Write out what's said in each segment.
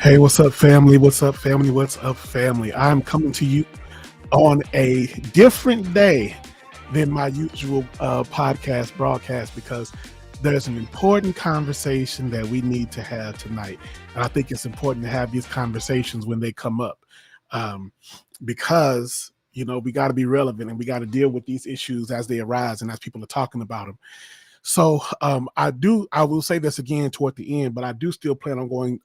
Hey, what's up, family? What's up, family? What's up, family? I'm coming to you on a different day than my usual podcast broadcast because there's an important conversation that we need to have tonight. And I think it's important to have these conversations when they come up um, because, we got to be relevant and we got to deal with these issues as they arise and as people are talking about them. So I will say this again toward the end, but I do still plan on going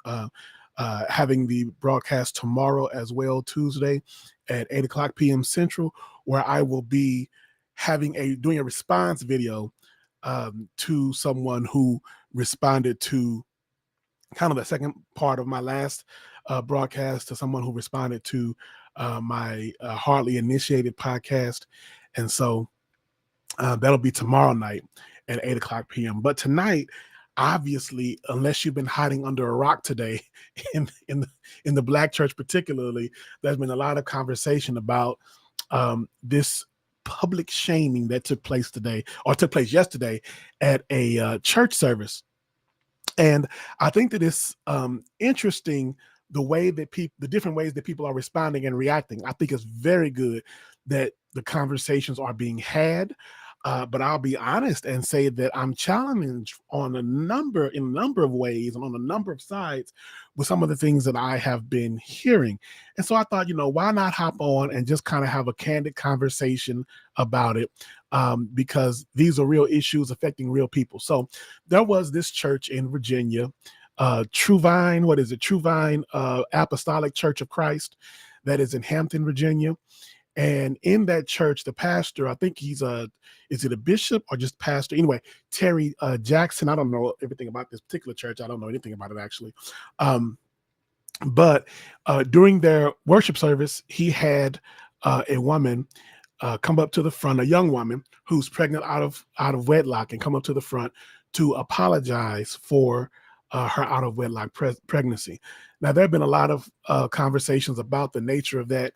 having the broadcast tomorrow as well, Tuesday at 8 o'clock p.m. Central, where I will be doing a response video to someone who responded to kind of the second part of my last broadcast, to someone who responded to my Hardly Initiated podcast. And so that'll be tomorrow night at 8 o'clock p.m. But tonight, obviously, unless you've been hiding under a rock today, in the Black church particularly, there's been a lot of conversation about this public shaming that took place yesterday at a church service. And I think that it's interesting the different ways that people are responding and reacting. I think it's very good that the conversations are being had. But I'll be honest and say that I'm challenged in a number of ways and on a number of sides with some of the things that I have been hearing. And so I thought, why not hop on and just kind of have a candid conversation about it, because these are real issues affecting real people. So there was this church in Virginia, True Vine Apostolic Church of Christ, that is in Hampton, Virginia. And in that church, the pastor, I think is it a bishop or just pastor? Anyway, Terry Jackson. I don't know everything about this particular church. I don't know anything about it, actually. But during their worship service, he had a woman come up to the front, a young woman who's pregnant out of wedlock, and come up to the front to apologize for her out of wedlock pregnancy. Now, there have been a lot of conversations about the nature of that.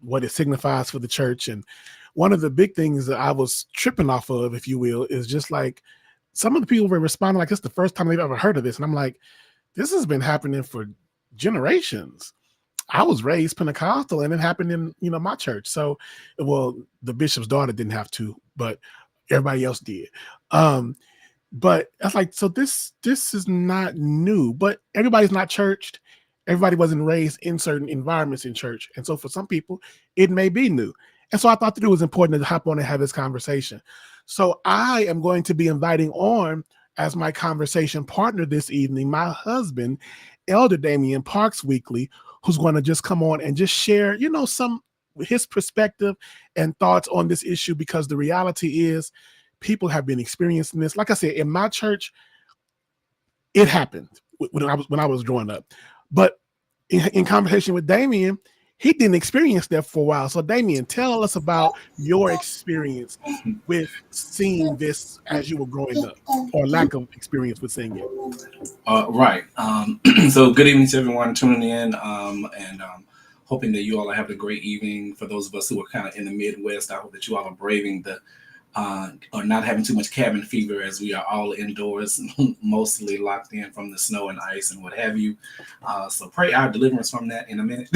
What it signifies for the church. And one of the big things that I was tripping off of, if you will, is just like some of the people were responding like it's the first time they've ever heard of this. And I'm like, this has been happening for generations. I was raised Pentecostal and it happened in, my church. So, well, the bishop's daughter didn't have to, but everybody else did. But I was like, so this is not new, but everybody's not churched. Everybody wasn't raised in certain environments in church. And so for some people, it may be new. And so I thought that it was important to hop on and have this conversation. So I am going to be inviting on, as my conversation partner this evening, my husband, Elder Damion Parks-Weekly, who's going to just come on and just share, his perspective and thoughts on this issue, because the reality is people have been experiencing this. Like I said, in my church, it happened when I was growing up. But in conversation with Damion, he didn't experience that for a while. So Damion, tell us about your experience with seeing this as you were growing up, or lack of experience with seeing it. Right. So good evening to everyone tuning in, and hoping that you all are having a great evening. For those of us who are kind of in the Midwest, I hope that you all are braving or not having too much cabin fever, as we are all indoors, mostly locked in from the snow and ice and what have you. So pray our deliverance from that in a minute,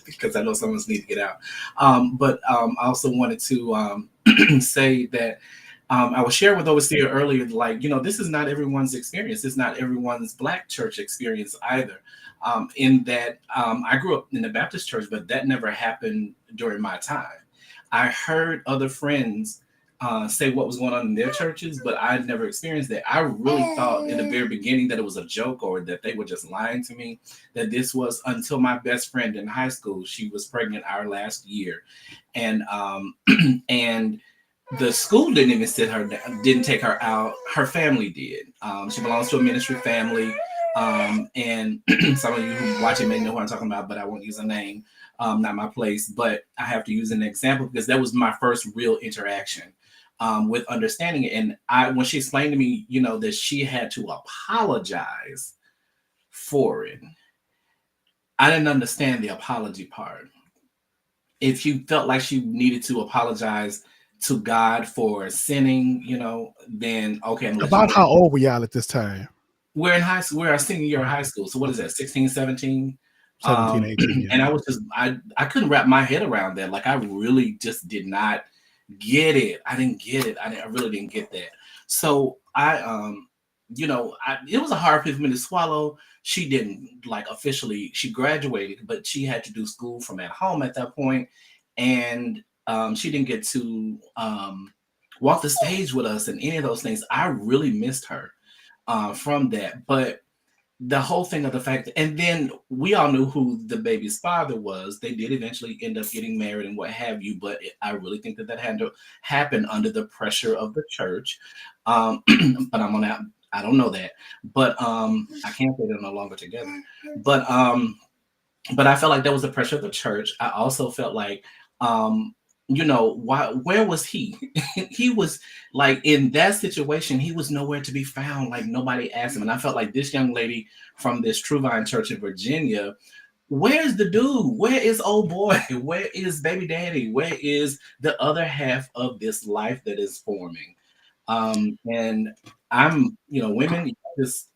because I know some of us need to get out. But I also wanted to say that I was sharing with Overseer earlier, this is not everyone's experience. It's not everyone's Black church experience either. In that I grew up in the Baptist church, but that never happened during my time. I heard other friends say what was going on in their churches, but I'd never experienced that. I really thought in the very beginning that it was a joke, or that they were just lying to me, that this was until my best friend in high school. She was pregnant our last year. And and the school didn't even didn't take her out. Her family did. She belongs to a ministry family. And some of you who watch it may know who I'm talking about, but I won't use a name. Not my place, but I have to use an example because that was my first real interaction with understanding it. And when she explained to me, that she had to apologize for it, I didn't understand the apology part. If she felt like she needed to apologize to God for sinning, then okay. About how old were y'all at this time? we're in high school. We're our senior year of high school. So what is that? 16, 17? 17, 18, yeah. And I was just I couldn't wrap my head around that. Like I really just did not get it. I didn't get it. I really didn't get that. So it was a hard pill for me to swallow. She didn't like officially. She graduated, but she had to do school from at home at that point, and she didn't get to walk the stage with us and any of those things. I really missed her from that, but the whole thing of the fact and then we all knew who the baby's father was. They did eventually end up getting married and what have you, but I really think that had to happen under the pressure of the church. But I don't know that, but I can't say they're no longer together, but I felt like that was the pressure of the church. I also felt like where was he? He was like in that situation, he was nowhere to be found. Like nobody asked him. And I felt like this young lady from this True Vine Church in Virginia, where's the dude? Where is old boy? Where is baby daddy? Where is the other half of this life that is forming? And I'm, women just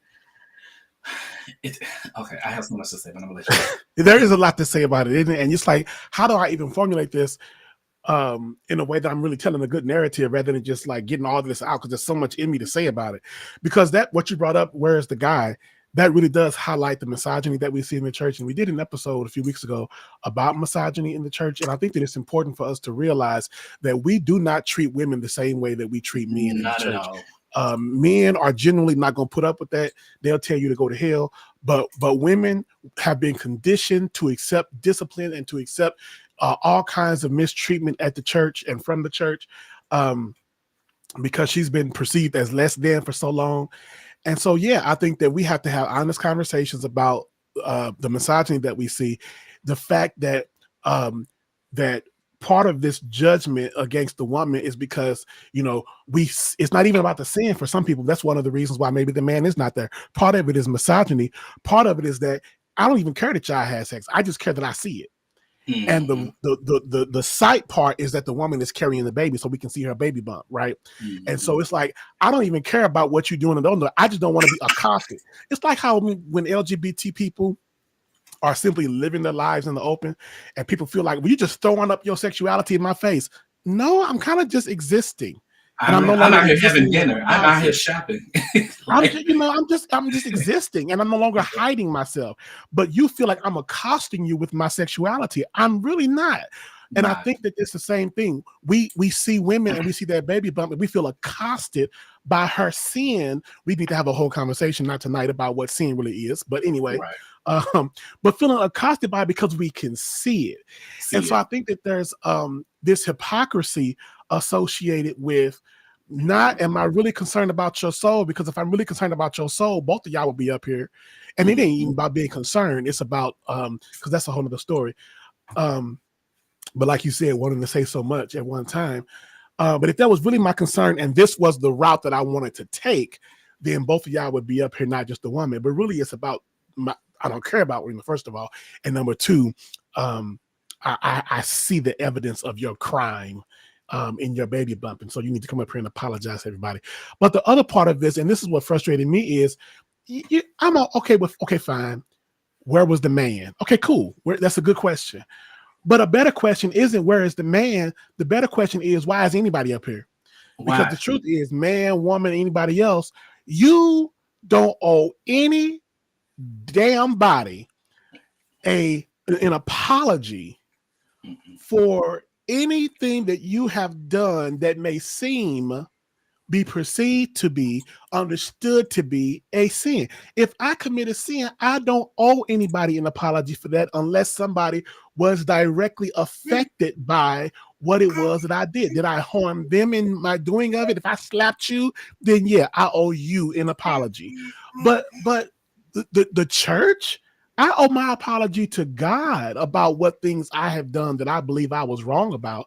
okay, I have so much to say, but I'm gonna let you. There is a lot to say about it, isn't it? And it's like, how do I even formulate this in a way that I'm really telling a good narrative rather than just like getting all of this out because there's so much in me to say about it. Because that what you brought up, where's the guy, that really does highlight the misogyny that we see in the church. And we did an episode a few weeks ago about misogyny in the church. And I think that it's important for us to realize that we do not treat women the same way that we treat men in the church. Men are generally not going to put up with that. They'll tell you to go to hell. But women have been conditioned to accept discipline and to accept all kinds of mistreatment at the church and from the church because she's been perceived as less than for so long. And so, yeah, I think that we have to have honest conversations about the misogyny that we see, the fact that that part of this judgment against the woman is because, it's not even about the sin for some people. That's one of the reasons why maybe the man is not there. Part of it is misogyny. Part of it is that I don't even care that y'all had sex. I just care that I see it. Mm-hmm. And the sight part is that the woman is carrying the baby so we can see her baby bump, right? Mm-hmm. And so it's like, I don't even care about what you're doing and don't do. I just don't want to be accosted. It's like how when LGBT people are simply living their lives in the open and people feel like, well, you just throwing up your sexuality in my face. No, I'm kind of just existing. And I'm out here having dinner. I'm out here shopping. I'm just existing, and I'm no longer hiding myself. But you feel like I'm accosting you with my sexuality. I'm really not. And I think that it's the same thing. We see women and we see that baby bump and we feel accosted by her sin. We need to have a whole conversation, not tonight, about what sin really is. But anyway, but feeling accosted by it because we can see it. So I think that there's this hypocrisy associated with not, am I really concerned about your soul? Because if I'm really concerned about your soul, both of y'all will be up here. And it ain't even about being concerned. It's about, because that's a whole other story. But like you said, wanting to say so much at one time. But if that was really my concern and this was the route that I wanted to take, then both of y'all would be up here, not just the woman. But really it's about, I don't care about women, first of all. And number two, I see the evidence of your crime in your baby bump. And so you need to come up here and apologize to everybody. But the other part of this, and this is what frustrated me, is okay, fine. Where was the man? Okay, cool. That's a good question. But a better question isn't where is the man? The better question is, why is anybody up here? Because the truth is, man, woman, anybody else, you don't owe any damn body an apology for anything that you have done that may be perceived to be, understood to be a sin. If I commit a sin, I don't owe anybody an apology for that unless somebody was directly affected by what it was that I did. Did I harm them in my doing of it? If I slapped you, then yeah, I owe you an apology. But the church, I owe my apology to God about what things I have done that I believe I was wrong about.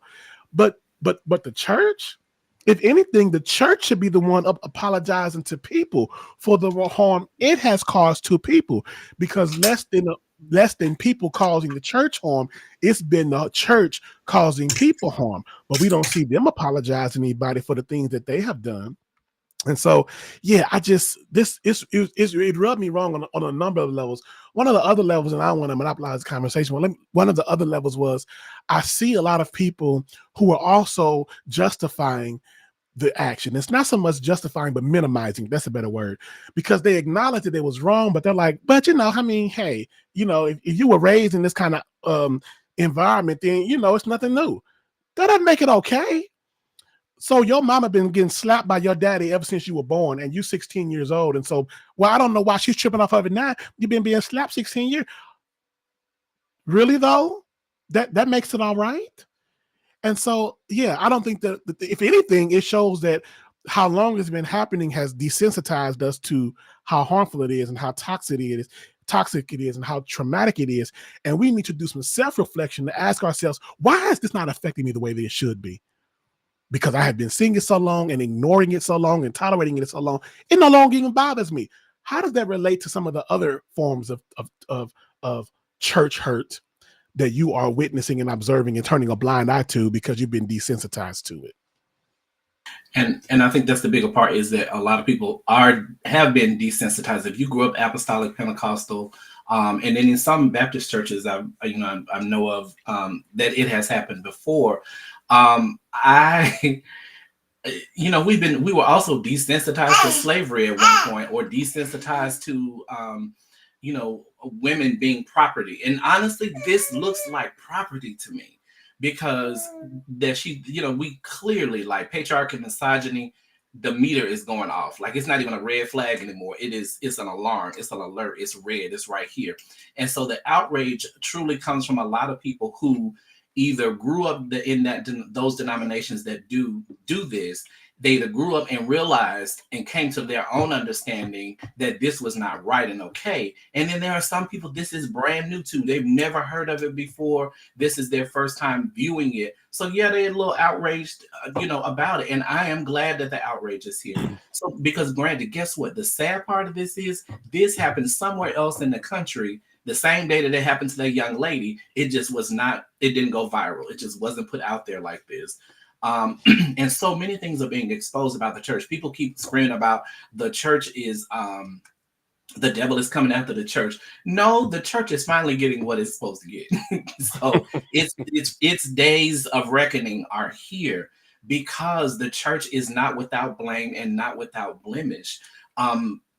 But the church, if anything, the church should be the one apologizing to people for the harm it has caused to people, because less than people causing the church harm, it's been the church causing people harm. But we don't see them apologizing to anybody for the things that they have done. And so, yeah, I just it rubbed me wrong on a number of levels. One of the other levels, and I don't want to monopolize the conversation. One of the other levels was I see a lot of people who are also justifying the action. It's not so much justifying, but minimizing. That's a better word, because they acknowledge that it was wrong, but they're like, but I mean, hey, if you were raised in this kind of environment, then it's nothing new. That doesn't make it okay. So your mama been getting slapped by your daddy ever since you were born, and you 16 years old. And so, well, I don't know why she's tripping off of it now. You've been being slapped 16 years. Really though? That makes it all right? And so, yeah, I don't think that if anything, it shows that how long it's been happening has desensitized us to how harmful it is and how toxic it is and how traumatic it is. And we need to do some self-reflection to ask ourselves, why is this not affecting me the way that it should be? Because I have been seeing it so long and ignoring it so long and tolerating it so long, it no longer even bothers me. How does that relate to some of the other forms of church hurt that you are witnessing and observing and turning a blind eye to because you've been desensitized to it? And I think that's the bigger part, is that a lot of people have been desensitized. If you grew up apostolic Pentecostal, and then in some Baptist churches I know of, that it has happened before. I we were also desensitized to slavery at one point, or desensitized to women being property. And honestly, this looks like property to me, because we clearly, like, patriarchy and misogyny, the meter is going off. Like, it's not even a red flag anymore. It's an alarm, it's an alert, it's red, it's right here. And so the outrage truly comes from a lot of people who either grew up in those denominations that do this. They either grew up and realized and came to their own understanding that this was not right and okay. And then there are some people this is brand new to. They've never heard of it before. This is their first time viewing it. So yeah, they're a little outraged, about it. And I am glad that the outrage is here. So, because granted, guess what? The sad part of this is this happened somewhere else in the country the same day that it happened to that young lady. It just was not, it didn't go viral. It just wasn't put out there like this. And so many things are being exposed about the church. People keep screaming about the church is the devil is coming after the church. No, the church is finally getting what it's supposed to get. So its days of reckoning are here, because the church is not without blame and not without blemish.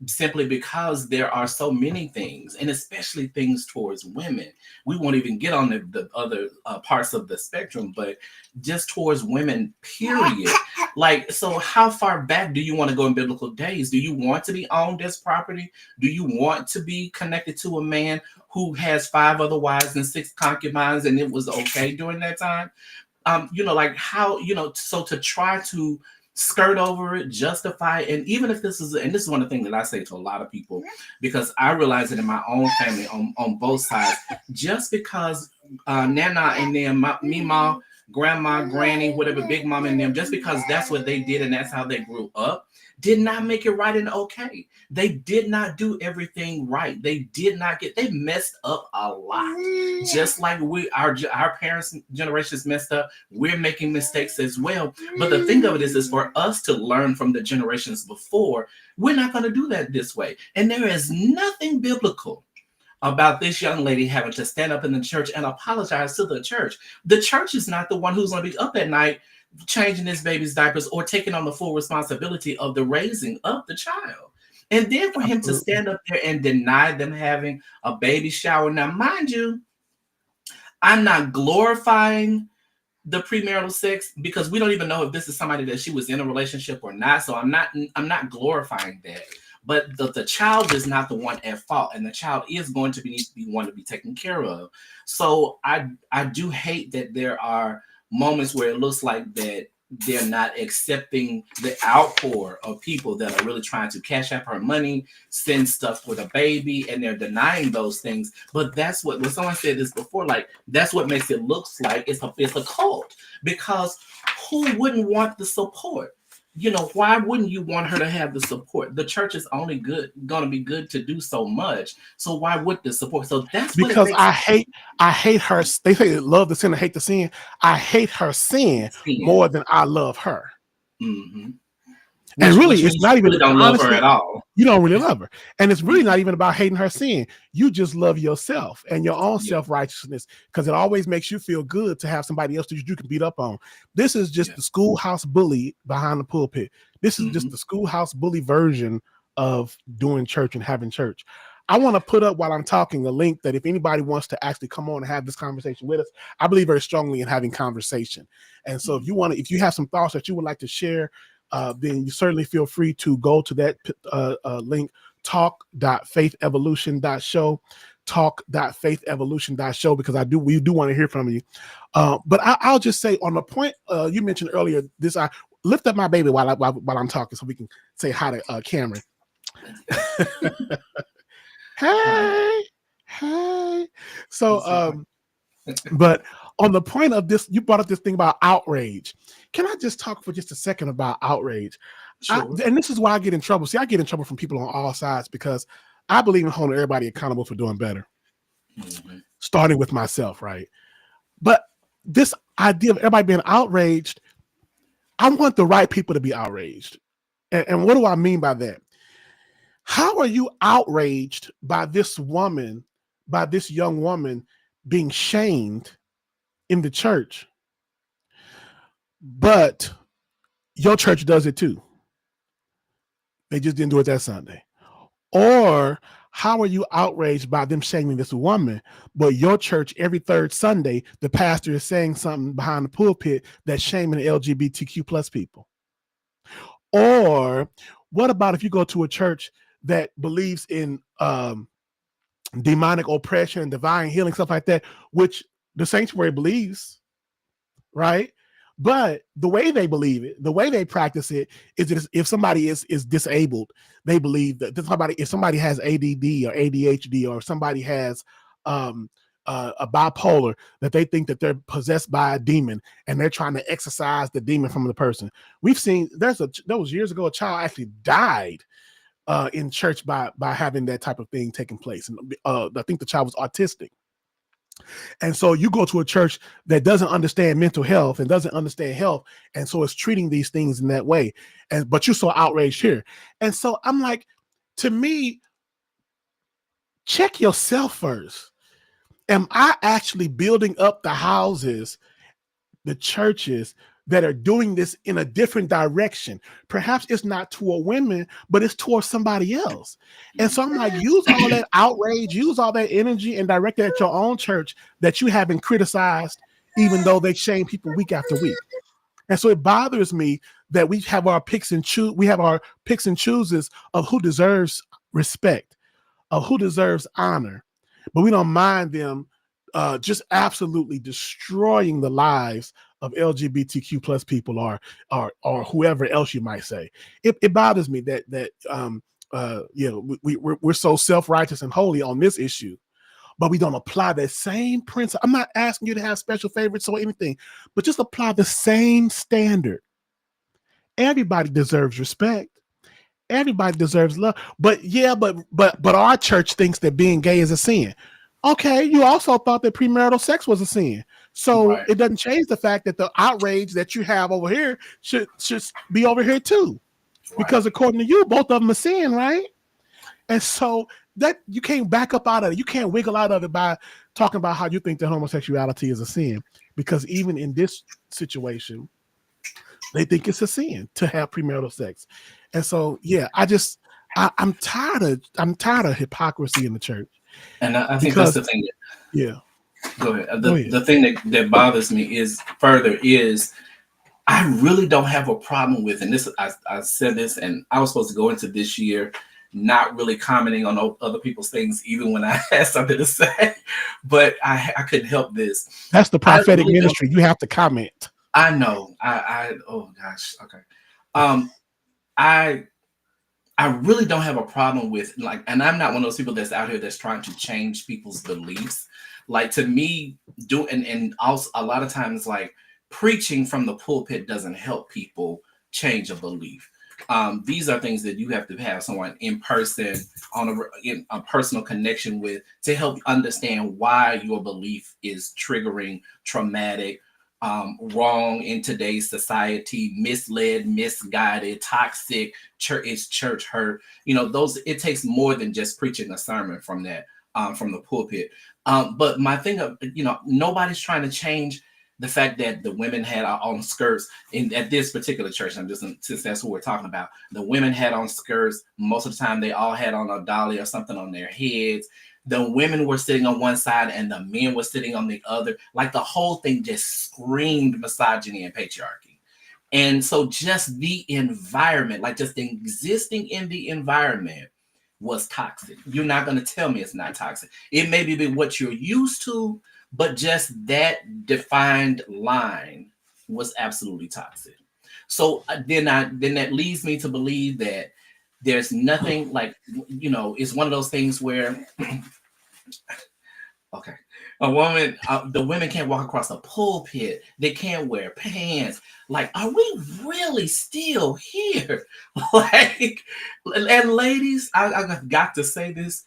Simply because there are so many things, and especially things towards women. We won't even get on the other parts of the spectrum, but just towards women, period. Like, so how far back do you want to go in biblical days? Do you want to be owned as property? Do you want to be connected to a man who has 5 other wives and 6 concubines, and it was okay during that time? Like, how, so to try to skirt over it, justify it. And even if this is one of the things that I say to a lot of people, because I realize it in my own family on both sides, just because Nana and them, Mima, grandma, granny, whatever, big mom and them, just because that's what they did and that's how they grew up, did not make it right and okay. They did not do everything right. They messed up a lot. Just like our parents' generations messed up, we're making mistakes as well. But the thing of it is for us to learn from the generations before. We're not going to do that this way. And there is nothing biblical about this young lady having to stand up in the church and apologize to the church. The church is not the one who's going to be up at night changing this baby's diapers or taking on the full responsibility of the raising of the child. And then for him to stand up there and deny them having a baby shower. Now, mind you, I'm not glorifying the premarital sex, because we don't even know if this is somebody that she was in a relationship or not. So I'm not glorifying that. But the child is not the one at fault, and the child is going to need to be one to be taken care of. So I do hate that there are moments where it looks like that they're not accepting the outpour of people that are really trying to cash out her money, send stuff for the baby, and they're denying those things. But that's what, when someone said this before, like, that's what makes it look like it's a cult, because who wouldn't want the support? Why wouldn't you want her to have the support? The church is only going to be good to do so much. So why would the support? So that's because I hate her. They say love the sin and hate the sin. I hate her sin more than I love her. Mm-hmm. And really, which it's means not you even, really don't love her honestly, at all. you don't really love her. And it's really not even about hating her sin. You just love yourself and your own Yeah. self-righteousness, because it always makes you feel good to have somebody else that you can beat up on. This is just Yeah. the schoolhouse bully behind the pulpit. This is just the schoolhouse bully version of doing church and having church. I want to put up, while I'm talking, a link that if anybody wants to actually come on and have this conversation with us, I believe very strongly in having conversation. And so if you have some thoughts that you would like to share, then you certainly feel free to go to that link, talk.faitevolution.show, talk.faitevolution.show, because we do want to hear from you. But I'll just say, on the point you mentioned earlier, I lift up my baby while I'm talking so we can say hi to Cameron. Hey. So, but on the point of this, you brought up this thing about outrage. Can I just talk for just a second about outrage? Sure. And this is why I get in trouble. See, I get in trouble from people on all sides, because I believe in holding everybody accountable for doing better, starting with myself, right? But this idea of everybody being outraged, I want the right people to be outraged. And what do I mean by that? How are you outraged by this young woman being shamed in the church, but your church does it too? They just didn't do it that Sunday. Or how are you outraged by them shaming this woman, but your church every third Sunday, the pastor is saying something behind the pulpit that's shaming the LGBTQ plus people? Or what about if you go to a church that believes in demonic oppression and divine healing, stuff like that, which the sanctuary believes, right? But the way they believe it, the way they practice it, is that if somebody is disabled, they believe that if somebody has ADD or ADHD, or somebody has a bipolar, that they think that they're possessed by a demon and they're trying to exorcise the demon from the person. We've seen there was years ago, a child actually died in church by having that type of thing taking place. And I think the child was autistic. And so you go to a church that doesn't understand mental health and doesn't understand health, and so it's treating these things in that way. But you're so outraged here. And so I'm like, to me, check yourself first. Am I actually building up the houses, the churches that are doing this in a different direction? Perhaps it's not toward women, but it's towards somebody else. And so I'm like, use all that outrage, use all that energy, and direct it at your own church that you haven't criticized, even though they shame people week after week. And so it bothers me that we have our picks and chooses of who deserves respect, of who deserves honor, but we don't mind them just absolutely destroying the lives of LGBTQ plus people, or whoever else you might say. It bothers me that we're so self-righteous and holy on this issue, but we don't apply that same principle. I'm not asking you to have special favorites or anything, but just apply the same standard. Everybody deserves respect. Everybody deserves love. But our church thinks that being gay is a sin. Okay, you also thought that premarital sex was a sin. So It doesn't change the fact that the outrage that you have over here should be over here too. Right. Because according to you, both of them are sin, right? And so that you can't back up out of it. You can't wiggle out of it by talking about how you think that homosexuality is a sin. Because even in this situation, they think it's a sin to have premarital sex. And so, yeah, I'm tired of hypocrisy in the church. And I think that's the thing. Go ahead. The thing that bothers me is I really don't have a problem with, and this I said this, and I was supposed to go into this year not really commenting on other people's things, even when I had something to say, but I couldn't help this. That's the prophetic ministry. You have to comment. I know. Oh gosh. Okay. I really don't have a problem with, like, and I'm not one of those people that's out here that's trying to change people's beliefs. Like, to me, and also a lot of times, like, preaching from the pulpit doesn't help people change a belief. These are things that you have to have someone in person in a personal connection with to help understand why your belief is triggering, traumatic, wrong in today's society, misled, misguided, toxic. Church hurt. It takes more than just preaching a sermon from that, from the pulpit. But my thing of, nobody's trying to change the fact that the women had on skirts at this particular church. Since that's what we're talking about. The women had on skirts. Most of the time, they all had on a dolly or something on their heads. The women were sitting on one side and the men were sitting on the other. Like the whole thing just screamed misogyny and patriarchy. And so just the environment, like just existing in the environment was toxic. You're not going to tell me it's not toxic. It may be what you're used to, but just that defined line was absolutely toxic. So then that leads me to believe that there's nothing like, it's one of those things where, okay, the women can't walk across a pulpit. They can't wear pants. Like, are we really still here? Like, and ladies, I've got to say this.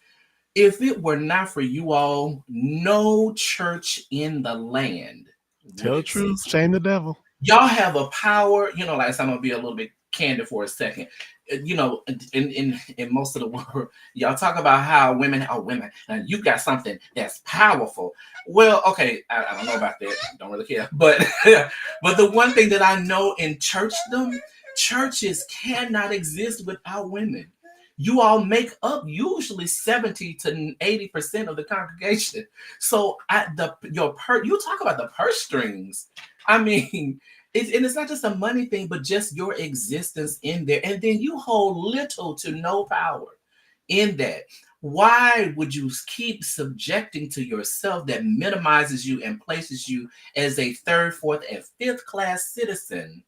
If it were not for you all, no church in the land Tell would the truth, exist. shame the devil. Y'all have a power, like I'm gonna be a little bit candid for a second. In most of the world, y'all talk about how women are women, and you got something that's powerful. Well, okay, I don't know about that. Don't really care, but but the one thing that I know in churchdom, churches cannot exist without women. You all make up usually 70 to 80% of the congregation. So you talk about the purse strings. I mean, it's not just a money thing, but just your existence in there. And then you hold little to no power in that. Why would you keep subjecting to yourself that minimizes you and places you as a third, fourth, and fifth class citizen?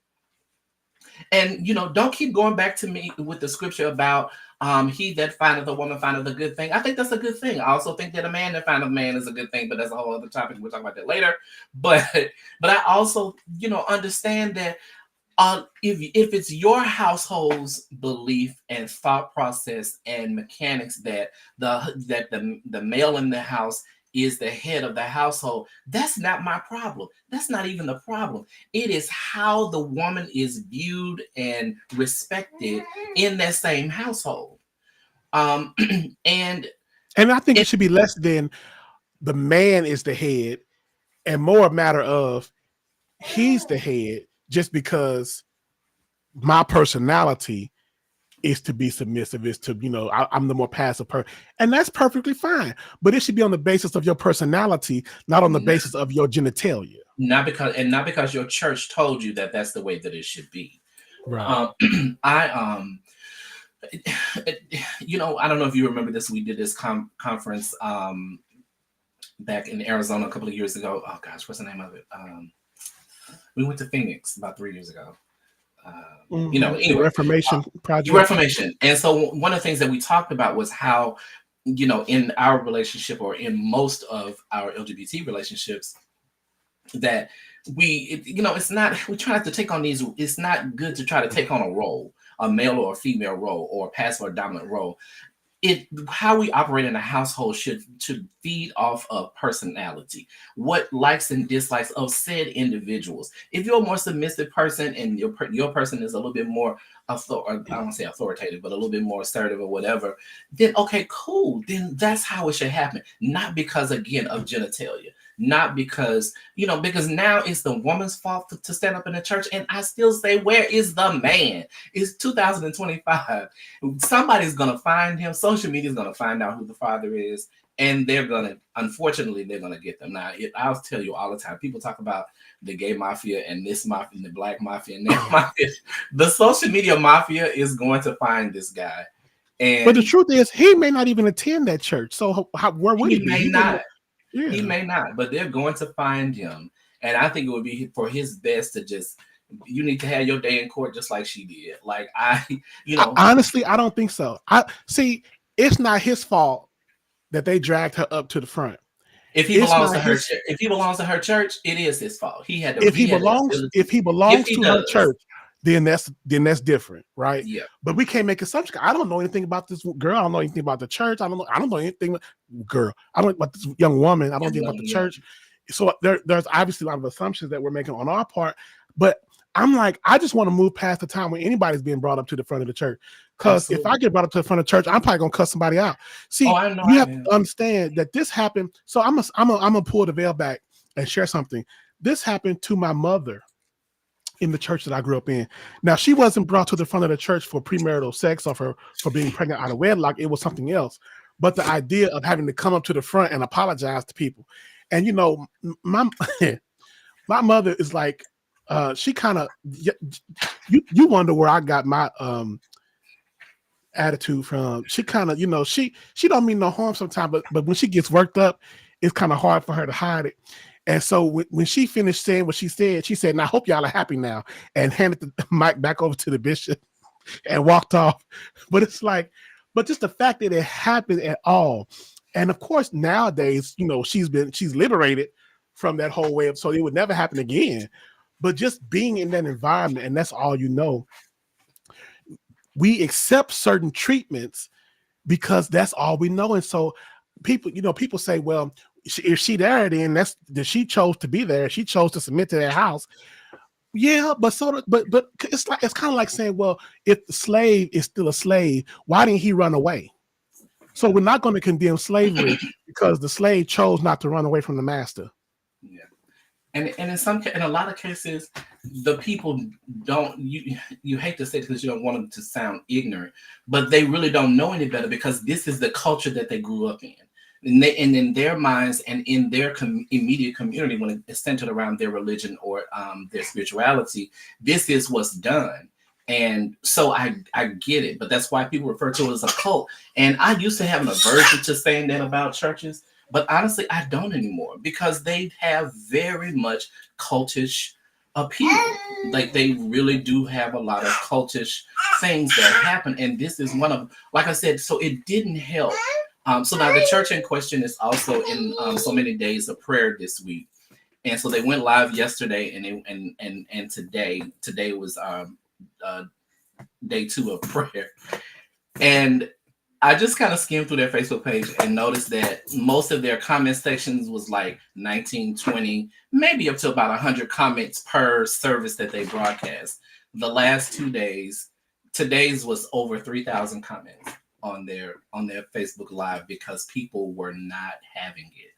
And don't keep going back to me with the scripture about he that findeth a woman findeth a good thing. I think that's a good thing. I also think that a man that findeth a man is a good thing, but that's a whole other topic. We'll talk about that later. But I also understand that if it's your household's belief and thought process and mechanics that the male in the house is the head of the household, that's not my problem. That's not even the problem. It is how the woman is viewed and respected in that same household. And I think it should be less than the man is the head and more a matter of he's the head just because my personality is to be submissive, is to, I'm the more passive person. And that's perfectly fine. But it should be on the basis of your personality, not on the basis of your genitalia. Not because your church told you that that's the way that it should be. Right. I don't know if you remember this. We did this conference back in Arizona a couple of years ago. Oh gosh, what's the name of it? We went to Phoenix about 3 years ago. Anyway, Reformation project. Reformation. And so one of the things that we talked about was how, in our relationship or in most of our LGBT relationships, that it's not, we try not to take on these, it's not good to try to take on a role, a male or a female role or a passive or dominant role. How we operate in a household should feed off of personality, what likes and dislikes of said individuals. If you're a more submissive person and your person is a little bit more I don't want to say authoritative, but a little bit more assertive or whatever, then okay, cool. Then that's how it should happen. Not because, again, of genitalia. Not because, because now it's the woman's fault to stand up in the church. And I still say, where is the man? It's 2025. Somebody's going to find him. Social media is going to find out who the father is. And unfortunately, they're going to get them. Now, I'll tell you all the time, people talk about the gay mafia and this mafia and the black mafia and that mafia. The social media mafia is going to find this guy. But the truth is, he may not even attend that church. So where would he be? May not. Yeah. He may not, but they're going to find him. And I think it would be for his best to just, you need to have your day in court just like she did. Like honestly, I don't think so. It's not his fault that they dragged her up to the front. If he belongs to her church, it is his fault. He had to. If he belongs to her church, then that's different, right? Yeah. But we can't make assumptions. I don't know anything about this girl. I don't know anything about the church. I don't know anything. Girl, I don't know about this young woman. I don't know anything about the church. So there's obviously a lot of assumptions that we're making on our part, but I'm like, I just want to move past the time when anybody's being brought up to the front of the church. Because if I Absolutely. get brought up to the front of the church, I'm probably gonna cuss somebody out. Oh, See, I know you I have am. to understand that this happened. So I'm gonna pull the veil back and share something. This happened to my mother in the church that I grew up in. Now, she wasn't brought to the front of the church for premarital sex or for being pregnant out of wedlock. It was something else. But the idea of having to come up to the front and apologize to people, and my my mother is like, she kind of, you wonder where I got my attitude from. She kind of, she don't mean no harm sometimes, but when she gets worked up, it's kind of hard for her to hide it. And so when she finished saying what she said, "Now I hope y'all are happy now," and handed the mic back over to the bishop and walked off. But it's like, but just the fact that it happened at all. And of course, nowadays, she's liberated from that whole way of, so it would never happen again. But just being in that environment, and that's all we accept certain treatments because that's all we know. And so people say, well, if she there, then that she chose to be there. She chose to submit to that house. Yeah, but it's kind of like saying, well, if the slave is still a slave, why didn't he run away? So we're not going to condemn slavery because the slave chose not to run away from the master. Yeah. And in a lot of cases, the people don't, you hate to say it because you don't want them to sound ignorant, but they really don't know any better because this is the culture that they grew up in. And in their minds and in their immediate community, when it's centered around their religion or their spirituality, this is what's done. And so I get it, but that's why people refer to it as a cult. And I used to have an aversion to saying that about churches, but honestly, I don't anymore because they have very much cultish appeal. Like they really do have a lot of cultish things that happen. And this is one of, like I said, so it didn't help. So now the church in question is also in so many days of prayer this week. And so they went live yesterday and today was uh, day 2 of prayer. And I just kind of skimmed through their Facebook page and noticed that most of their comment sections was like 19, 20, maybe up to about 100 comments per service that they broadcast. The last 2 days, today's was over 3,000 comments on their Facebook Live because people were not having it.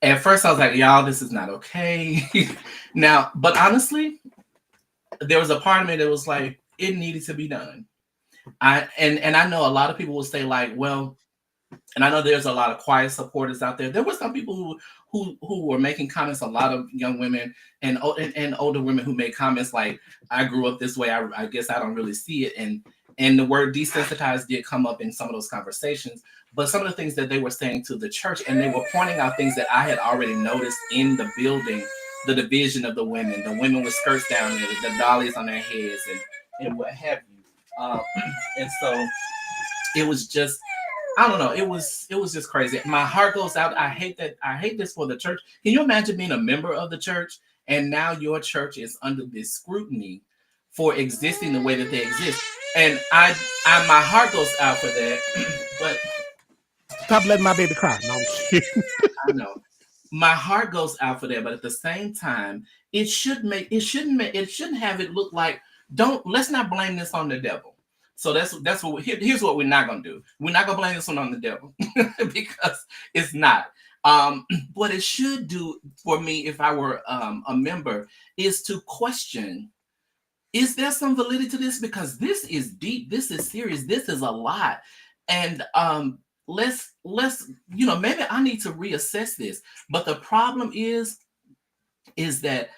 At first, I was like, "Y'all, this is not okay." Now, but honestly, there was a part of me that was like, it needed to be done. I know a lot of people will say like, well, and I know there's a lot of quiet supporters out there. There were some people who were making comments. A lot of young women and older women who made comments like, "I grew up this way. I guess I don't really see it." And the word desensitized did come up in some of those conversations. But some of the things that they were saying to the church, and they were pointing out things that I had already noticed in the building, the division of the women with skirts down, the dollies on their heads, and what have you. Um, and so it was just, I don't know. It was just crazy. My heart goes out. I hate that. I hate this for the church. Can you imagine being a member of the church and now your church is under this scrutiny for existing the way that they exist? And I my heart goes out for that. But Stop letting my baby cry. No, I'm kidding. I know my heart goes out for that. But at the same time, it shouldn't have it look like, don't, let's not blame this on the devil. So that's what here's what we're not gonna do. We're not gonna blame this one on the devil because it's not. What it should do for me if I were a member is to question, is there some validity to this? Because this is deep, this is serious, this is a lot. And let's maybe I need to reassess this. But the problem is that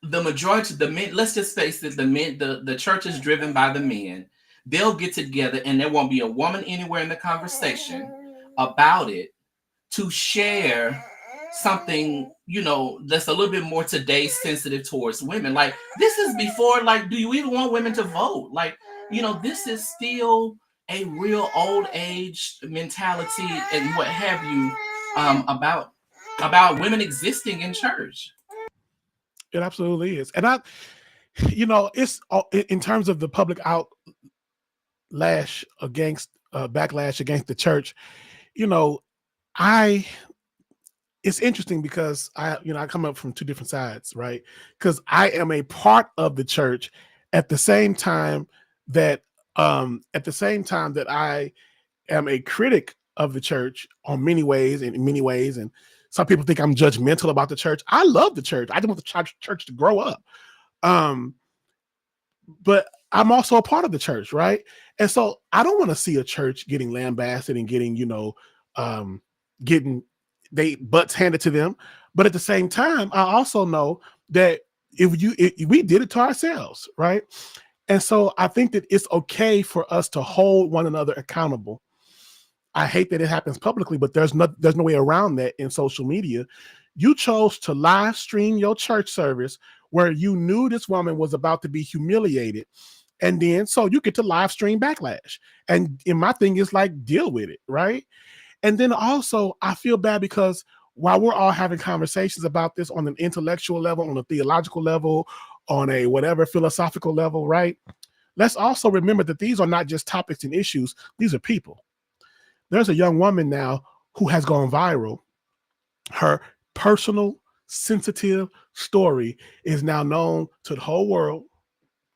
the majority of the men, let's just face it, the men, the church is driven by the men. They'll get together and there won't be a woman anywhere in the conversation about it to share something, that's a little bit more today sensitive towards women. Like this is before, like, do you even want women to vote? Like, this is still a real old age mentality and what have you, about women existing in church. It absolutely is. And it's in terms of the public outlash against backlash against the church. You know, I it's interesting because I come up from two different sides, right? Because I am a part of the church at the same time that I am a critic of the church on many ways and in many ways. And some people think I'm judgmental about the church. I love the church. I just want the church to grow up. Um, but I'm also a part of the church, right? And so I don't want to see a church getting lambasted and getting, getting they butts handed to them. But at the same time, I also know that if we did it to ourselves, right? And so I think that it's okay for us to hold one another accountable. I hate that it happens publicly, but there's no way around that in social media. You chose to live stream your church service where you knew this woman was about to be humiliated. And then so you get to live stream backlash. And my thing is like, deal with it, right? And then also I feel bad because while we're all having conversations about this on an intellectual level, on a theological level, on a whatever philosophical level, right? Let's also remember that these are not just topics and issues. These are people. There's a young woman now who has gone viral. Her personal, sensitive story is now known to the whole world,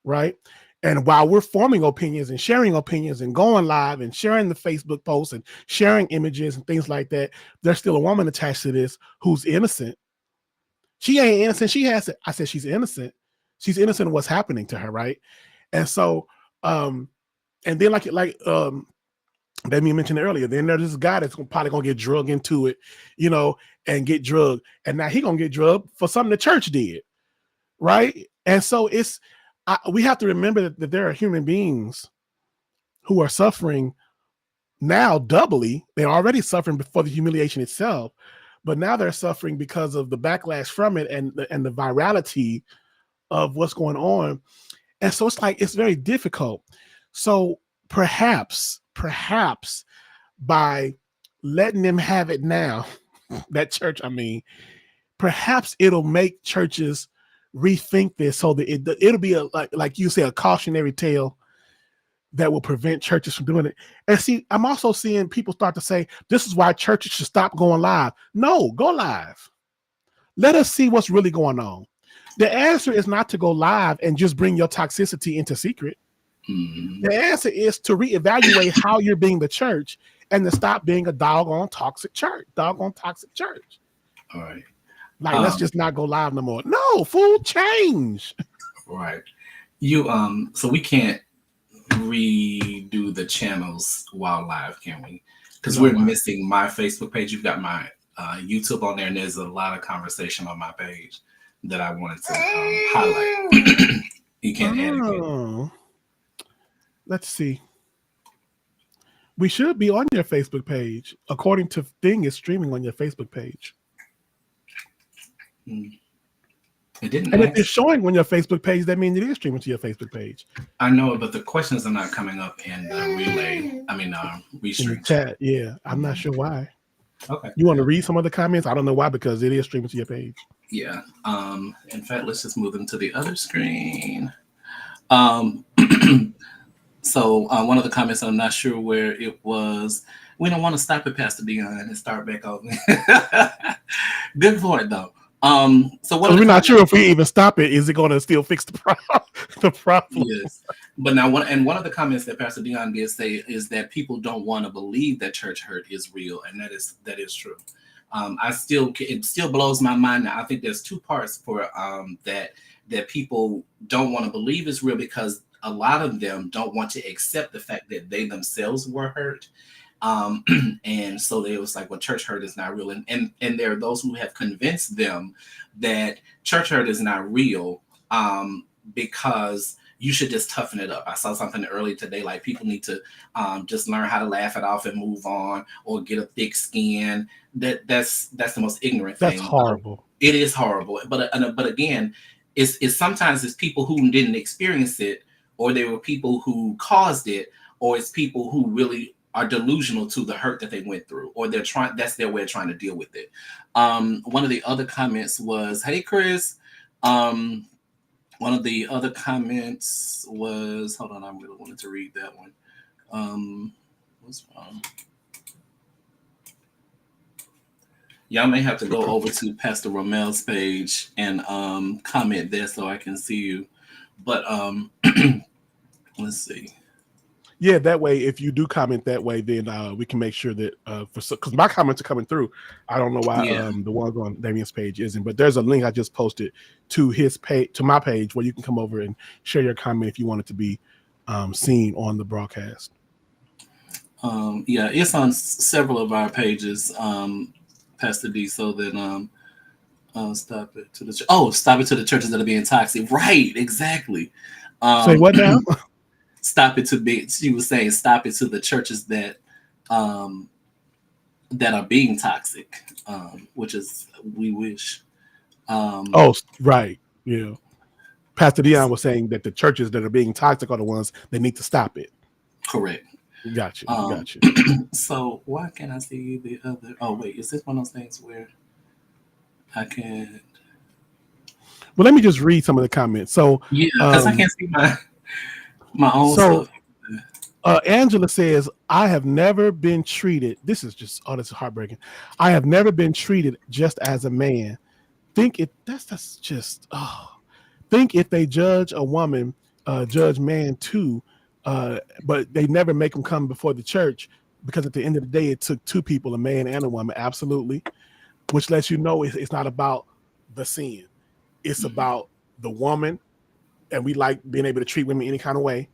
right? And while we're forming opinions and sharing opinions and going live and sharing the Facebook posts and sharing images and things like that, there's still a woman attached to this who's innocent. She ain't innocent. She has it. I said she's innocent. She's innocent of what's happening to her, right? And so, and then that me mentioned earlier, then there's this guy that's probably gonna get drugged into it, and get drugged, and now he gonna get drugged for something the church did, right? And so we have to remember that there are human beings who are suffering now doubly. They're already suffering before the humiliation itself, but now they're suffering because of the backlash from it and the virality of what's going on. And so it's very difficult. So perhaps by letting them have it now, that church, perhaps it'll make churches rethink this so that it'll be like you say, a cautionary tale that will prevent churches from doing it. And see, I'm also seeing people start to say, this is why churches should stop going live. No, go live. Let us see what's really going on. The answer is not to go live and just bring your toxicity into secret. Mm-hmm. The answer is to reevaluate how you're being the church and to stop being a doggone toxic church. All right. Let's just not go live no more. No, full change. Right. So we can't redo the channels while live, can we? Because we're missing my Facebook page. You've got my YouTube on there, and there's a lot of conversation on my page that I wanted to highlight. You can't add again. Let's see. We should be on your Facebook page. According to Thing, is streaming on your Facebook page. It didn't. And if it's showing on your Facebook page, that means it is streaming to your Facebook page. I know it, but the questions are not coming up in the relay. Restream. In the chat, yeah. I'm not sure why. Okay. You want to read some of the comments? I don't know why, because it is streaming to your page. Yeah. In fact, let's just move them to the other screen. So one of the comments, I'm not sure where it was. We don't want to stop at Pastor Dion and start back over. Good point, though. So we're not sure if we even stop it. Is it going to still fix the problem? Yes. But now, one of the comments that Pastor Dion did say is that people don't want to believe that church hurt is real, and that is true. It still blows my mind. Now, I think there's two parts for that people don't want to believe is real, because a lot of them don't want to accept the fact that they themselves were hurt. And so they was like, well, church hurt is not real. And there are those who have convinced them that church hurt is not real, because you should just toughen it up. I saw something earlier today, like people need to just learn how to laugh it off and move on, or get a thick skin. That's the most ignorant thing. That's horrible. It is horrible. But again, it's sometimes it's people who didn't experience it, or there were people who caused it, or it's people who really are delusional to the hurt that they went through, or that's their way of trying to deal with it. One of the other comments was, hey, Chris. One of the other comments was, hold on, I really wanted to read that one. What's wrong? Y'all may have to go over to Pastor Romel's page and comment there so I can see you. But let's see. Yeah, that way, if you do comment that way, then we can make sure that because my comments are coming through. I don't know why Yeah. the ones on Damien's page isn't, but there's a link I just posted to his page, to my page, where you can come over and share your comment if you want it to be seen on the broadcast. Yeah, it's on several of our pages, Pastor D. So that stop it to the stop it to the churches that are being toxic. Right, exactly. Say what now? Stop it to be. She was saying stop it to the churches that that are being toxic, which is we wish. Oh, right, yeah. Pastor Dion was saying that the churches that are being toxic are the ones that need to stop it. Correct. Gotcha. Gotcha. So why can't I see the other? Oh wait, is this one of those things where I can? Well, let me just read some of the comments. So Yeah, because I can't see my own so, stuff. Angela says, I have never been treated. This is heartbreaking. I have never been treated just as a man. Think if they judge a woman, judge man too, but they never make them come before the church because at the end of the day, it took two people, a man and a woman. Absolutely. Which lets you know it's not about the sin. It's about the woman, and we like being able to treat women any kind of way.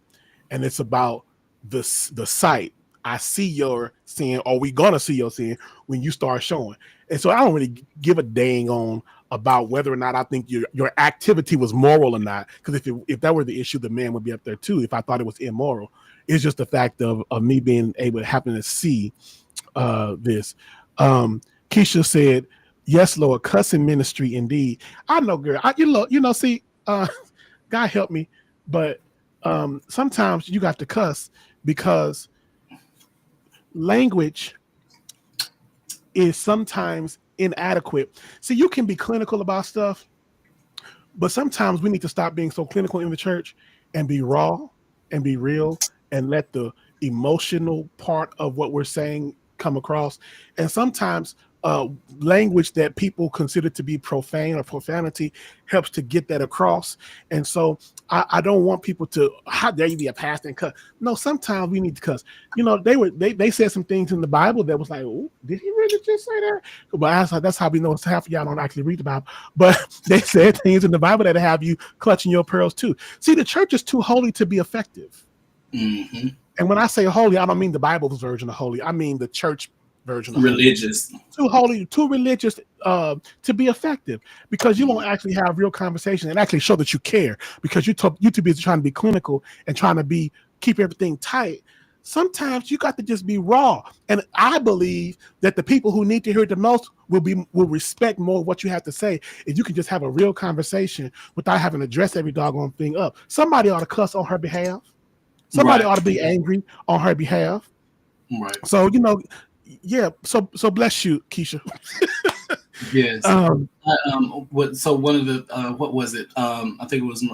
And it's about the sight. I see your sin, or we gonna see your sin when you start showing. And so I don't really give a dang on about whether or not I think your activity was moral or not. Because if that were the issue, the man would be up there too. If I thought it was immoral, it's just the fact of me being able to happen to see this. Keisha said, "Yes, Lord, cussing ministry indeed." I know, girl. See, God help me, but sometimes you got to cuss because language is sometimes inadequate. See, you can be clinical about stuff, but sometimes we need to stop being so clinical in the church and be raw and be real and let the emotional part of what we're saying come across. And sometimes language that people consider to be profane or profanity helps to get that across. And so I don't want people to, how dare you be a pastor and cuss? No, sometimes we need to cuss. They said some things in the Bible that was like, oh, did he really just say that? But that's how we know half of y'all don't actually read the Bible. But they said things in the Bible that have you clutching your pearls too. See, the church is too holy to be effective. Mm-hmm. And when I say holy, I don't mean the Bible's version of holy. I mean the church version of religious. Holy. Too holy, too religious to be effective, because you won't actually have real conversation and actually show that you care, because you too busy trying to be clinical and trying to keep everything tight. Sometimes you got to just be raw. And I believe that the people who need to hear it the most will respect more of what you have to say if you can just have a real conversation without having to dress every doggone thing up. Somebody ought to cuss on her behalf. Somebody ought to be angry on her behalf. Right. So, yeah. So bless you, Keisha. Yes. So one of the what was it? I think it was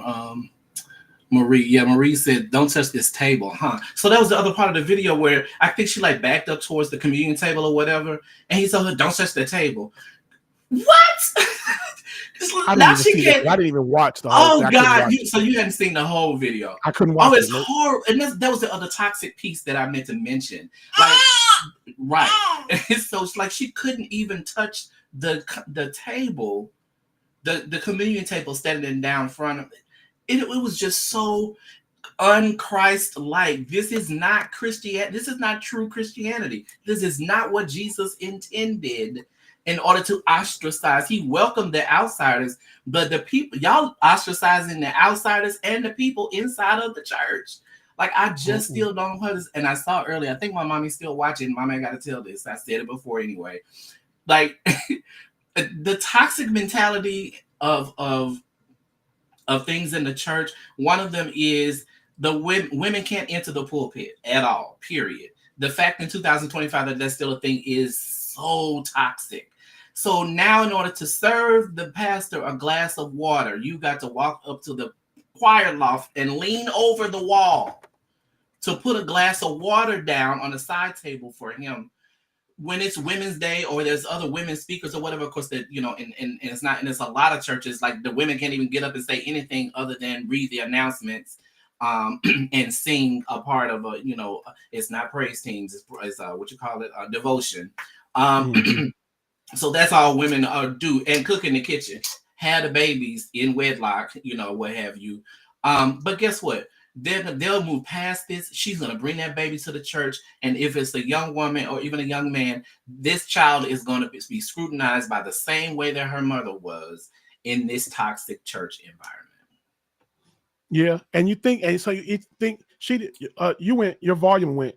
Marie. Yeah, Marie said, "Don't touch this table," huh? So that was the other part of the video where I think she like backed up towards the communion table or whatever, and he told her, "Don't touch the table." What? I didn't even watch the whole. Oh God! So you hadn't seen the whole video? I couldn't watch. Oh, it's horrible. And that was the other toxic piece that I meant to mention. Like, right. So it's like she couldn't even touch the table, the communion table standing down front of it. It was just so unchrist-like. This is not Christianity. This is not true Christianity. This is not what Jesus intended in order to ostracize. He welcomed the outsiders, but the people, y'all ostracizing the outsiders and the people inside of the church. Like, I just still don't know this. And I saw earlier, I think my mommy's still watching. Mommy, I got to tell this. I said it before anyway. Like, the toxic mentality of things in the church, one of them is the women can't enter the pulpit at all, period. The fact in 2025 that that's still a thing is so toxic. So now in order to serve the pastor a glass of water, you got to walk up to the choir loft and lean over the wall to put a glass of water down on the side table for him. when it's Women's Day or there's other women speakers or whatever, of course, that and it's not, and it's a lot of churches like the women can't even get up and say anything other than read the announcements, and sing a part of a, it's not praise teams, it's what you call it, devotion. Mm-hmm. So that's all women do, and cook in the kitchen, have the babies in wedlock, what have you. But guess what? They'll move past this. She's gonna bring that baby to the church, and if it's a young woman or even a young man, this child is going to be scrutinized by the same way that her mother was in this toxic church environment. Yeah, and you think, and so you think she did. You went. Your volume went.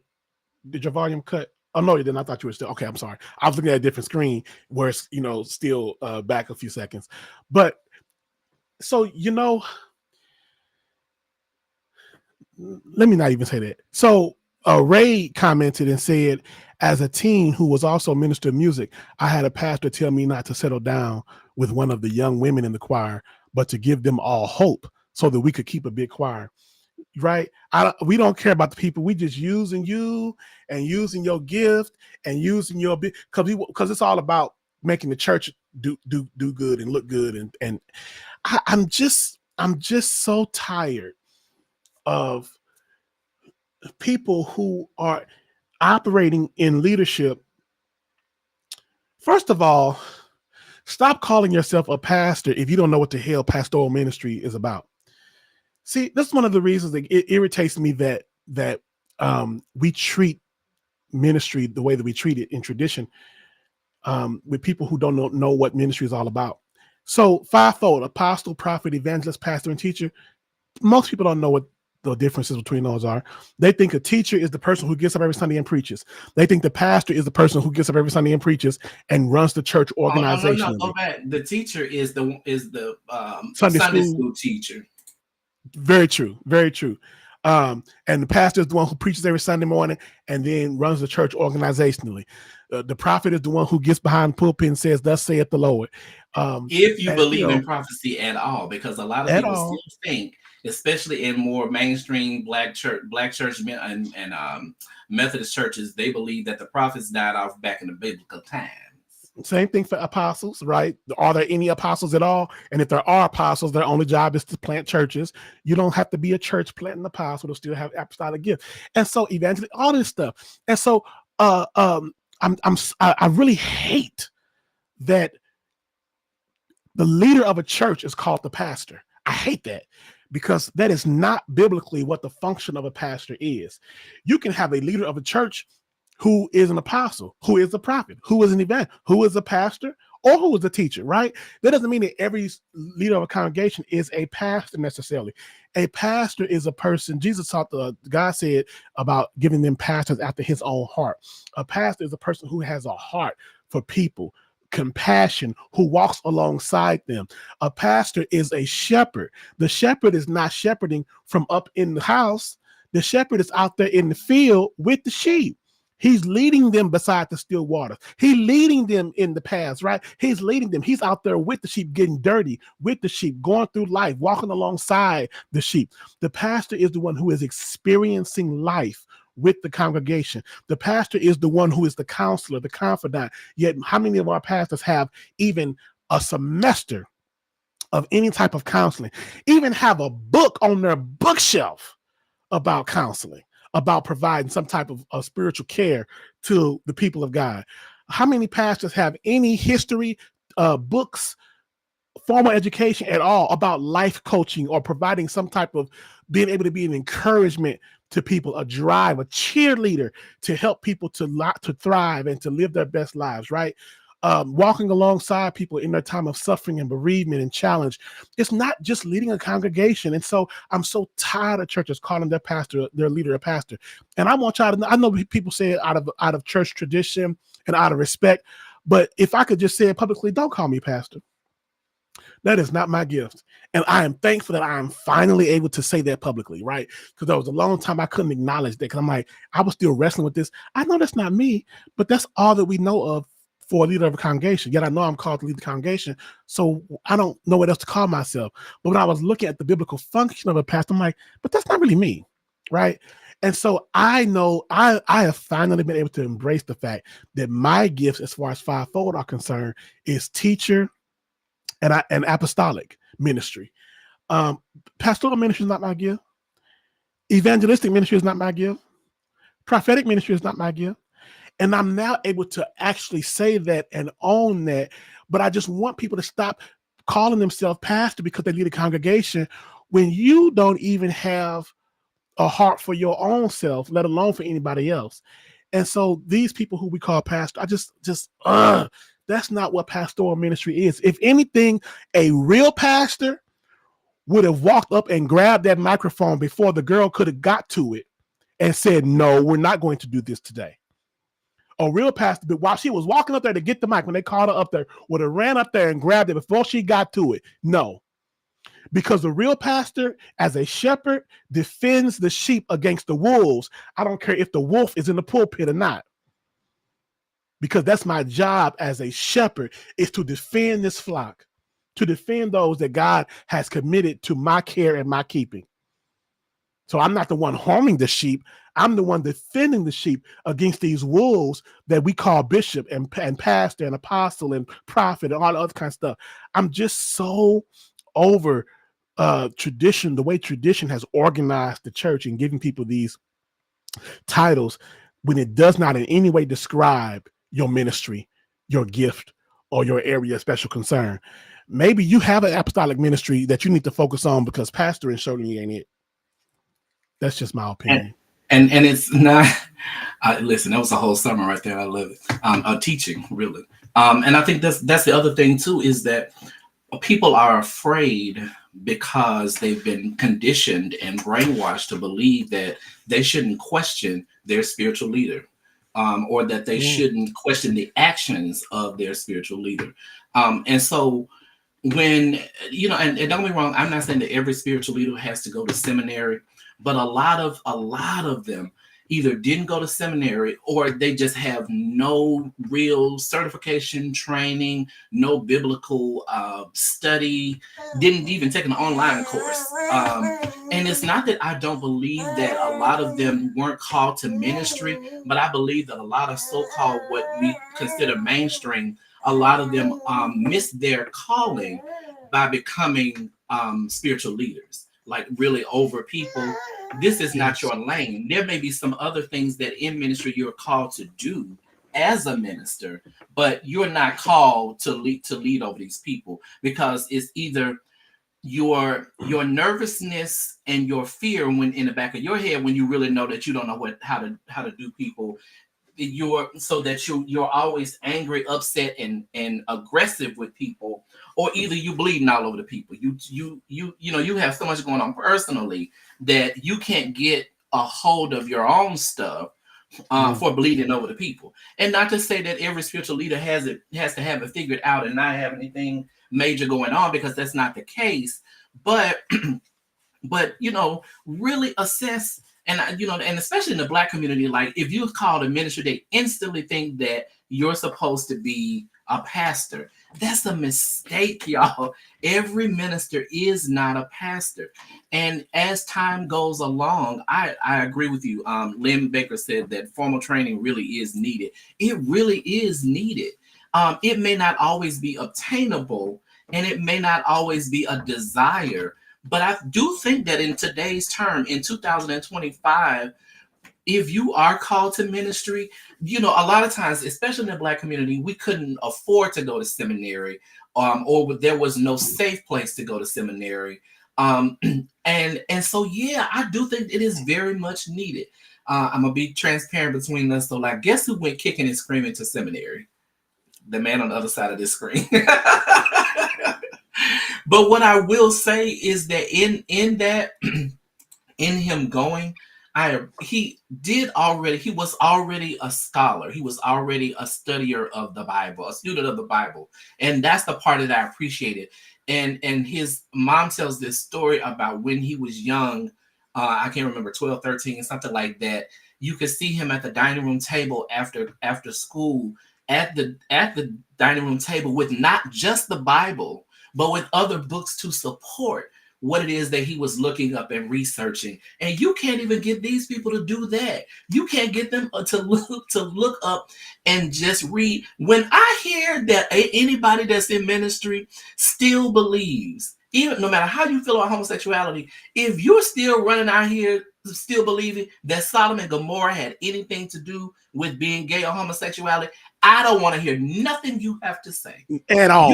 Did your volume cut? Oh no, you didn't. I thought you were still okay. I'm sorry. I was looking at a different screen where it's still back a few seconds. But so let me not even say that. So Ray commented and said, as a teen who was also a minister of music, I had a pastor tell me not to settle down with one of the young women in the choir, but to give them all hope so that we could keep a big choir. Right? We don't care about the people. We just using you and using your gift and using your big, because it's all about making the church do good and look good. And I'm just so tired of people who are operating in leadership. First of all, stop calling yourself a pastor if you don't know what the hell pastoral ministry is about. See, that's one of the reasons that it irritates me that we treat ministry the way that we treat it in tradition, with people who don't know what ministry is all about. So fivefold: apostle, prophet, evangelist, pastor, and teacher. Most people don't know what the differences between those are. They think a teacher is the person who gets up every Sunday and preaches. They think the pastor is the person who gets up every Sunday and preaches and runs the church organization. No, go back. The teacher is the Sunday school teacher. Very true. Very true. And the pastor is the one who preaches every Sunday morning and then runs the church organizationally. The prophet is the one who gets behind the pulpit and says, "Thus saith the Lord." If you believe in prophecy at all, because a lot of people still think, especially in more mainstream black church and Methodist churches, they believe that the prophets died off back in the biblical times. Same thing for apostles, right? Are there any apostles at all? And if there are apostles, their only job is to plant churches. You don't have to be a church planting apostle to still have apostolic gift. And so eventually all this stuff. And so I really hate that the leader of a church is called the pastor. I hate that, because that is not biblically what the function of a pastor is. You can have a leader of a church who is an apostle, who is a prophet, who is an evangelist, who is a pastor, or who is a teacher, right? That doesn't mean that every leader of a congregation is a pastor necessarily. A pastor is a person, Jesus taught, God said about giving them pastors after his own heart. A pastor is a person who has a heart for people, compassion, who walks alongside them. A pastor is a shepherd. The shepherd is not shepherding from up in the house. The shepherd is out there in the field with the sheep. He's leading them beside the still waters. He's leading them in the paths, right? He's leading them. He's out there with the sheep, getting dirty with the sheep, going through life, walking alongside the sheep. The pastor is the one who is experiencing life with the congregation. The pastor is the one who is the counselor, the confidant. Yet how many of our pastors have even a semester of any type of counseling, even have a book on their bookshelf about counseling, about providing some type of spiritual care to the people of God? How many pastors have any history, books, formal education at all about life coaching or providing some type of being able to be an encouragement to people, a drive, a cheerleader to help people to thrive and to live their best lives, right? Walking alongside people in their time of suffering and bereavement and challenge. It's not just leading a congregation. And so I'm so tired of churches calling their pastor, their leader, a pastor. And I want y'all to know, I know people say it out of church tradition and out of respect, but if I could just say it publicly, don't call me pastor. That is not my gift. And I am thankful that I am finally able to say that publicly, right? Because there was a long time I couldn't acknowledge that, because I'm like, I was still wrestling with this. I know that's not me, but that's all that we know of for a leader of a congregation. Yet I know I'm called to lead the congregation, so I don't know what else to call myself. But when I was looking at the biblical function of a pastor, I'm like, but that's not really me, right? And so I know I have finally been able to embrace the fact that my gifts, as far as fivefold are concerned, is teacher and apostolic ministry. Pastoral ministry is not my gift. Evangelistic ministry is not my gift. Prophetic ministry is not my gift. And I'm now able to actually say that and own that. But I just want people to stop calling themselves pastor because they lead a congregation when you don't even have a heart for your own self, let alone for anybody else. And so these people who we call pastor, I just that's not what pastoral ministry is. If anything, a real pastor would have walked up and grabbed that microphone before the girl could have got to it and said, no, we're not going to do this today. A real pastor, but while she was walking up there to get the mic, when they called her up there, would have ran up there and grabbed it before she got to it. No, because the real pastor, as a shepherd, defends the sheep against the wolves. I don't care if the wolf is in the pulpit or not, because that's my job as a shepherd, is to defend this flock, to defend those that God has committed to my care and my keeping. So I'm not the one harming the sheep. I'm the one defending the sheep against these wolves that we call bishop and pastor and apostle and prophet and all the other kind of stuff. I'm just so over tradition, the way tradition has organized the church and giving people these titles when it does not in any way describe your ministry, your gift, or your area of special concern. Maybe you have an apostolic ministry that you need to focus on, because pastoring certainly ain't it. That's just my opinion. And it's not. Listen, that was a whole summer right there. I love it. Teaching, really. And I think that's the other thing too, is that people are afraid because they've been conditioned and brainwashed to believe that they shouldn't question their spiritual leader, or that they shouldn't question the actions of their spiritual leader. And so when, and don't get me wrong, I'm not saying that every spiritual leader has to go to seminary, but a lot of them either didn't go to seminary, or they just have no real certification, training, no biblical study, didn't even take an online course. And it's not that I don't believe that a lot of them weren't called to ministry, but I believe that a lot of so-called what we consider mainstream, a lot of them missed their calling by becoming spiritual leaders, like really over people. This is not your lane. There may be some other things that in ministry you're called to do as a minister, but you're not called to lead over these people, because it's either your nervousness and your fear when in the back of your head, when you really know that you don't know how to do people, you're always angry, upset, and aggressive with people, or either you bleeding all over the people. You have so much going on personally that you can't get a hold of your own stuff for bleeding over the people. And not to say that every spiritual leader has to have it figured out and not have anything major going on, because that's not the case. But really assess. And and especially in the Black community, like if you're called a minister, they instantly think that you're supposed to be a pastor. That's a mistake, y'all. Every minister is not a pastor. And as time goes along, I agree with you. Lynn Baker said that formal training really is needed. It really is needed. It may not always be obtainable, and it may not always be a desire. But I do think that in today's term, in 2025, if you are called to ministry, a lot of times, especially in the Black community, we couldn't afford to go to seminary, or there was no safe place to go to seminary. And so, yeah, I do think it is very much needed. I'm going to be transparent between us. So, like, guess who went kicking and screaming to seminary? The man on the other side of this screen. But what I will say is that in him going, he was already a scholar. He was already a studier of the Bible, a student of the Bible. And that's the part that I appreciated. And his mom tells this story about when he was young. I can't remember, 12, 13, something like that. You could see him at the dining room table after school, at the dining room table, with not just the Bible, but with other books to support what it is that he was looking up and researching. And you can't even get these people to do that. You can't get them to look up and just read. When I hear that anybody that's in ministry still believes, even no matter how you feel about homosexuality, if you're still running out here still believing that Sodom and Gomorrah had anything to do with being gay or homosexuality, I don't want to hear nothing you have to say at all.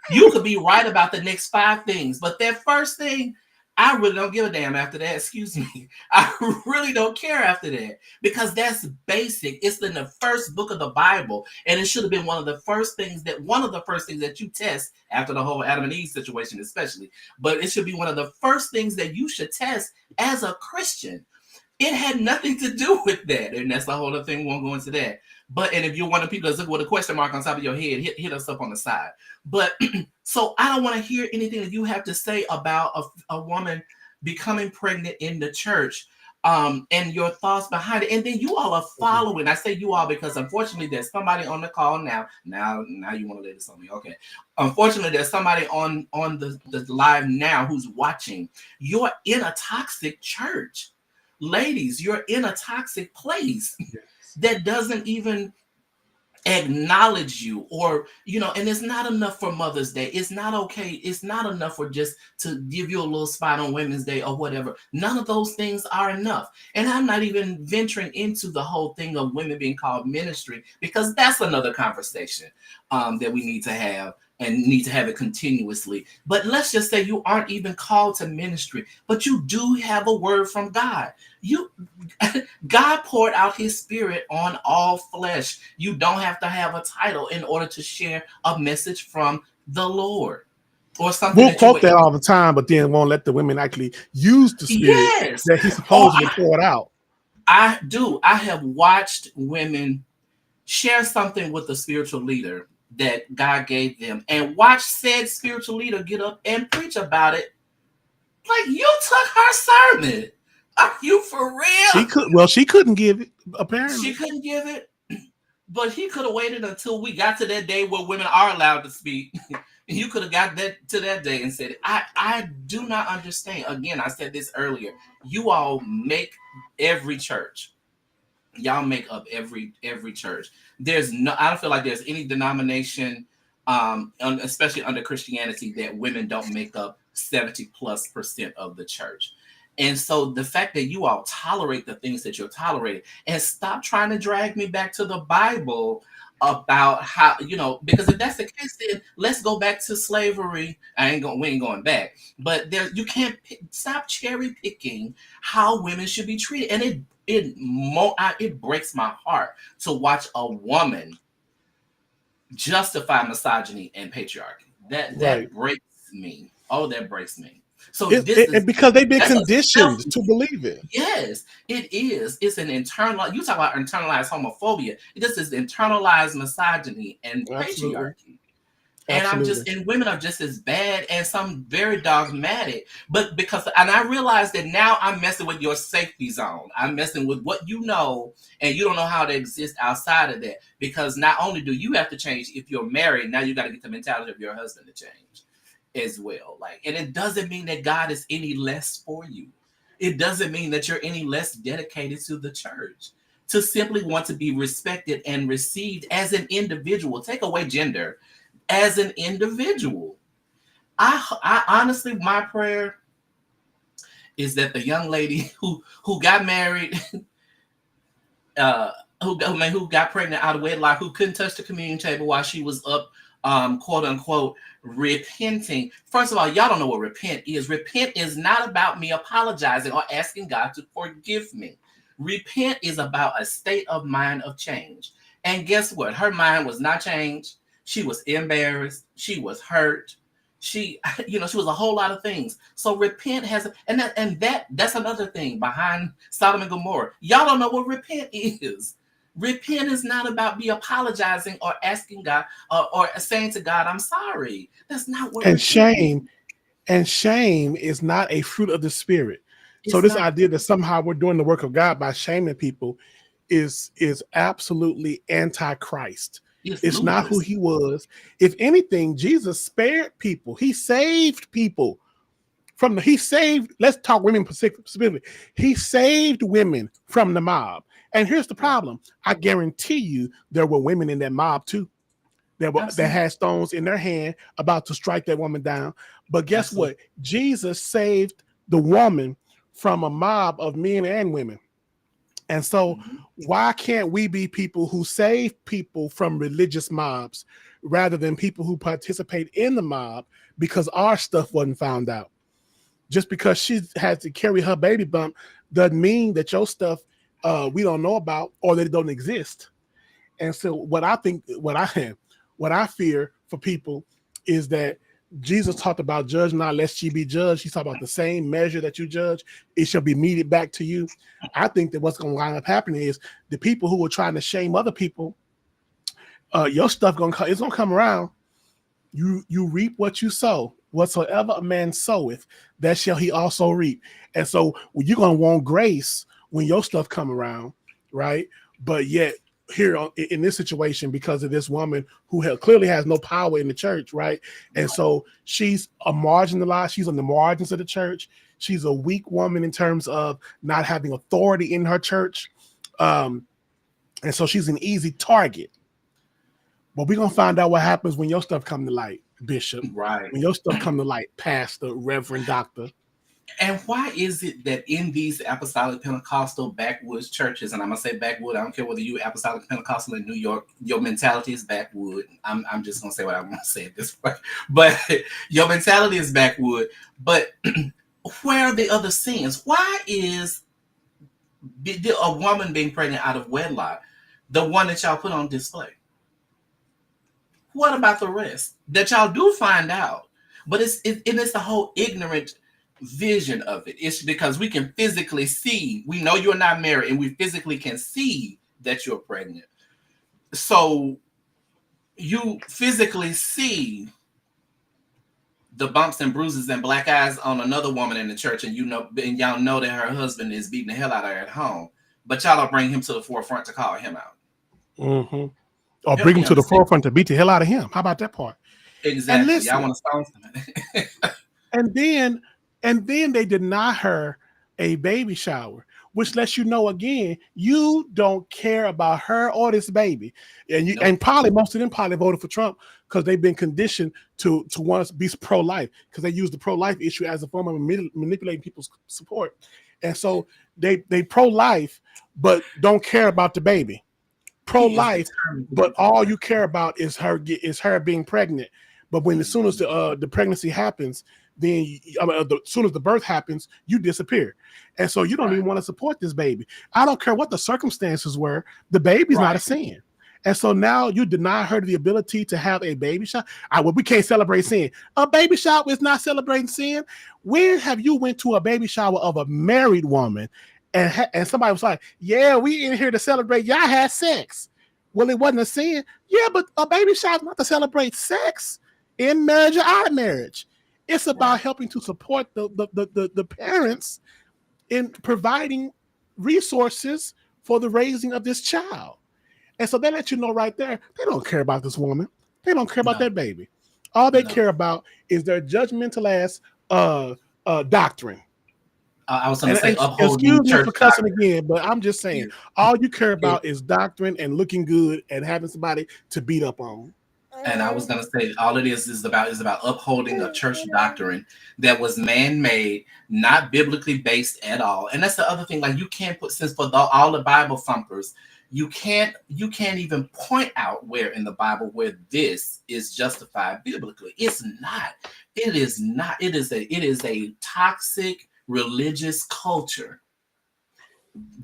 you could be right about the next 5 things, but that first thing, I really don't give a damn after that. Excuse me. I really don't care after that because that's basic. It's in the first book of the Bible, and it should have been one of the first things that you test after the whole Adam and Eve situation, especially. But it should be one of the first things that you should test as a Christian. It had nothing to do with that, and that's the whole other thing. We won't go into that. But and if you're one of the people that's looking with a question mark on top of your head, hit us up on the side. But so I don't want to hear anything that you have to say about a woman becoming pregnant in the church, and your thoughts behind it. And then you all are following. I say you all because unfortunately there's somebody on the call now. Now you want to lay this on me, okay? Unfortunately, there's somebody on the live now who's watching. You're in a toxic church. Ladies, you're in a toxic place that doesn't even acknowledge you, or and it's not enough for Mother's Day. It's not okay. It's not enough for just to give you a little spot on Women's Day or whatever. None of those things are enough. And I'm not even venturing into the whole thing of women being called ministry, because that's another conversation that we need to have, and need to have it continuously. But let's just say you aren't even called to ministry, but you do have a word from God. God poured out his spirit on all flesh. You don't have to have a title in order to share a message from the Lord or something. We'll quote that all the time, but then won't let the women actually use the spirit that he's supposedly poured out. I do. I have watched women share something with a spiritual leader that God gave them, and watch said spiritual leader get up and preach about it. Like, you took her sermon. Are you for real? She couldn't give it, apparently. She couldn't give it, but he could have waited until we got to that day where women are allowed to speak. You could have got to that day and said, I do not understand. Again, I said this earlier. You all make every church. Y'all make up every church. I don't feel like there's any denomination, especially under Christianity, that women don't make up 70+% of the church. And so the fact that you all tolerate the things that you're tolerating, and stop trying to drag me back to the Bible about how, because if that's the case, then let's go back to slavery. We ain't going back, but you can't stop cherry picking how women should be treated. And it breaks my heart to watch a woman justify misogyny and patriarchy. That breaks me. Oh, that breaks me. So because they've been conditioned to believe it. Yes, it is. It's an internal. You talk about internalized homophobia. This is internalized misogyny and patriarchy. And women are just as bad, and some very dogmatic. But I realize that now I'm messing with your safety zone. I'm messing with what you know, and you don't know how to exist outside of that. Because not only do you have to change if you're married, now you got to get the mentality of your husband to change as well. And it doesn't mean that God is any less for you. It doesn't mean that you're any less dedicated to the church. To simply want to be respected and received as an individual. Take away gender. As an individual, I honestly, my prayer is that the young lady who got married, who got pregnant out of wedlock, who couldn't touch the communion table while she was up, quote unquote, repenting. First of all, y'all don't know what repent is. Repent is not about me apologizing or asking God to forgive me. Repent is about a state of mind of change. And guess what? Her mind was not changed. She was embarrassed. She was hurt. She was a whole lot of things. So repent that's another thing behind Sodom and Gomorrah. Y'all don't know what repent is. Repent is not about me apologizing or asking God or saying to God, I'm sorry. That's not what. And shame is not a fruit of the spirit. So this idea that somehow we're doing the work of God by shaming people is absolutely anti-Christ. It's not who he was. If anything, Jesus spared people. He saved people he saved, let's talk women specifically. He saved women from the mob. And here's the Right. problem. I guarantee you there were women in that mob too that Absolutely. had stones in their hand about to strike that woman down. But guess Absolutely. what? Jesus saved the woman from a mob of men and women. And so, Mhm. why can't we be people who save people from religious mobs rather than people who participate in the mob because our stuff wasn't found out? Just because she had to carry her baby bump doesn't mean that your stuff we don't know about or that it don't exist. And so, what I fear for people is that Jesus talked about judge not lest ye be judged. He talked about the same measure that you judge, it shall be meted back to you. I think that what's going to wind up happening is the people who are trying to shame other people, your stuff it's gonna come around. You reap what you sow. Whatsoever a man soweth, that shall he also reap. And so you're gonna want grace when your stuff come around, right? But yet here in this situation, because of this woman who clearly has no power in the church, right? And so she's a marginalized. She's on the margins of the church. She's a weak woman in terms of not having authority in her church, and so she's an easy target. But we're gonna find out what happens when your stuff come to light, Bishop. Right. When your stuff come to light, Pastor, Reverend, Doctor. And why is it that in these apostolic Pentecostal backwoods churches, and I'm gonna say backwood, I don't care whether you apostolic Pentecostal in New York, your mentality is backwood. I'm just gonna say what I'm gonna say at this point. But your mentality is backwood. But where are the other sins? Why is a woman being pregnant out of wedlock the one that y'all put on display? What about the rest that y'all do find out? But it's the whole ignorant vision of it. It's because we can physically see, we know you're not married, and we physically can see that you're pregnant. So you physically see the bumps and bruises and black eyes on another woman in the church, and y'all know that her husband is beating the hell out of her at home, but y'all don't bring him to the forefront to call him out. Mm-hmm. Or Help bring me him to the understand. forefront to beat the hell out of him. How about that part? And Exactly. Y'all listen, want to stone somebody. and then they deny her a baby shower, which lets you know again, you don't care about her or this baby. And Nope. probably most of them probably voted for Trump because they've been conditioned to want to be pro-life because they use the pro-life issue as a form of manipulating people's support. And so they pro-life, but don't care about the baby. He is Pro-life, determined to but get all somebody. you care about is her being pregnant. But when as soon as the pregnancy happens, then as soon as the birth happens, you disappear, and so you don't Right. even want to support this baby. I don't care what the circumstances were; the baby's not a Right. sin, and so now you deny her the ability to have a baby shower. Well, we can't celebrate sin. A baby shower is not celebrating sin. When have you went to a baby shower of a married woman, and somebody was like, "Yeah, we in here to celebrate. Y'all had sex." Well, it wasn't a sin. Yeah, but a baby shower is not to celebrate sex in marriage or out of marriage. It's about Right. helping to support the parents in providing resources for the raising of this child. And so they let you know right there, they don't care about this woman. They don't care about No. that baby. All they No. care about is their judgmental ass doctrine. I was going to And say excuse upholding me church for cussing doctrine. again, but I'm just saying, Is, all you care is, about is doctrine and looking good and having somebody to beat up on. and I was going to say all it is about upholding a church doctrine that was man-made, not biblically based at all. And that's the other thing. Like you can't put since for all the Bible thumpers, you can't even point out where in the Bible where this is justified biblically. It's not. It is not. It is a toxic religious culture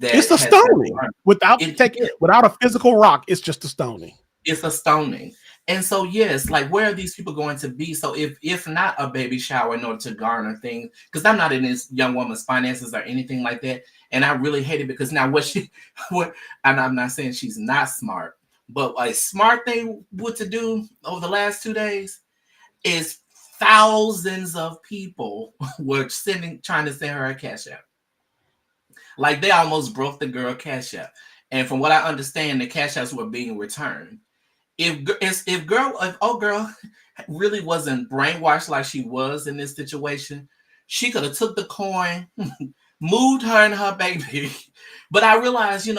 It's that a has stoning it, without a physical rock. It's just a stoning. it's a stoning. And so yes, like where are these people going to be? So if not a baby shower in order to garner things, because I'm not in this young woman's finances or anything like that. And I really hate it because now what and I'm not saying she's not smart, but a smart thing what to do over the last 2 days is thousands of people were trying to send her a cash app. Like they almost broke the girl cash app. And from what I understand, the cash apps were being returned. If old girl really wasn't brainwashed like she was in this situation, She could have took the coin, moved her and her baby. But I realized,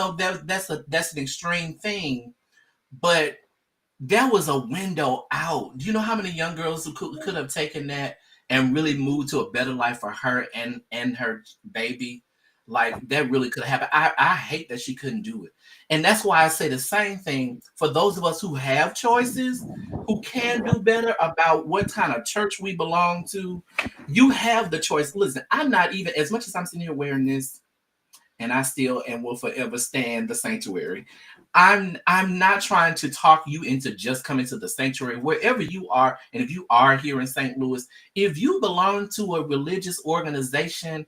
that's an extreme thing. But there was a window out. Do you know how many young girls who could have taken that and really moved to a better life for her and her baby? Like that really could happen. I hate that she couldn't do it. And that's why I say the same thing for those of us who have choices, who can do better about what kind of church we belong to. You have the choice. Listen, I'm not even, as much as I'm sitting here wearing this, and I still and will forever stand the sanctuary. I'm not trying to talk you into just coming to the sanctuary wherever you are, and if you are here in St. Louis, if you belong to a religious organization,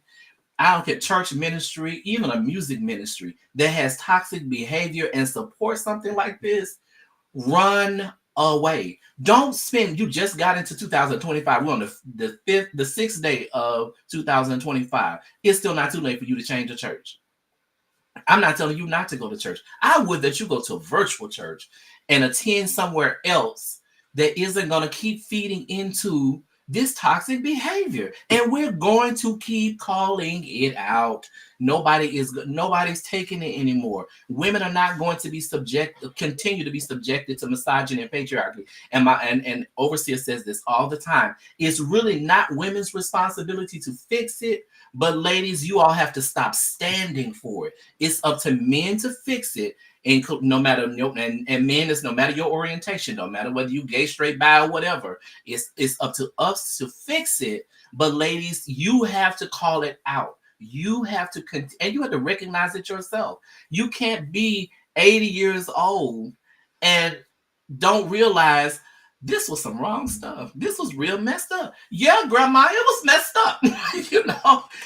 I don't care, church ministry, even a music ministry that has toxic behavior and support something like this, run away. Don't spend. You just got into 2025. We're on the sixth day of 2025. It's still not too late for you to change the church. I'm not telling you not to go to church. I would that you go to a virtual church and attend somewhere else that isn't going to keep feeding into this toxic behavior. And we're going to keep calling it out. Nobody's taking it anymore. Women are not going to be continue to be subjected to misogyny and patriarchy. And overseer says this all the time. It's really not women's responsibility to fix it. But ladies, you all have to stop standing for it. It's up to men to fix it. And no matter and men, is no matter your orientation, no matter whether you gay, straight, bi, or whatever, it's up to us to fix it. But ladies, you have to call it out. You have to and you have to recognize it yourself. You can't be 80 years old and don't realize this was some wrong stuff. This was real messed up. Yeah, grandma, it was messed up.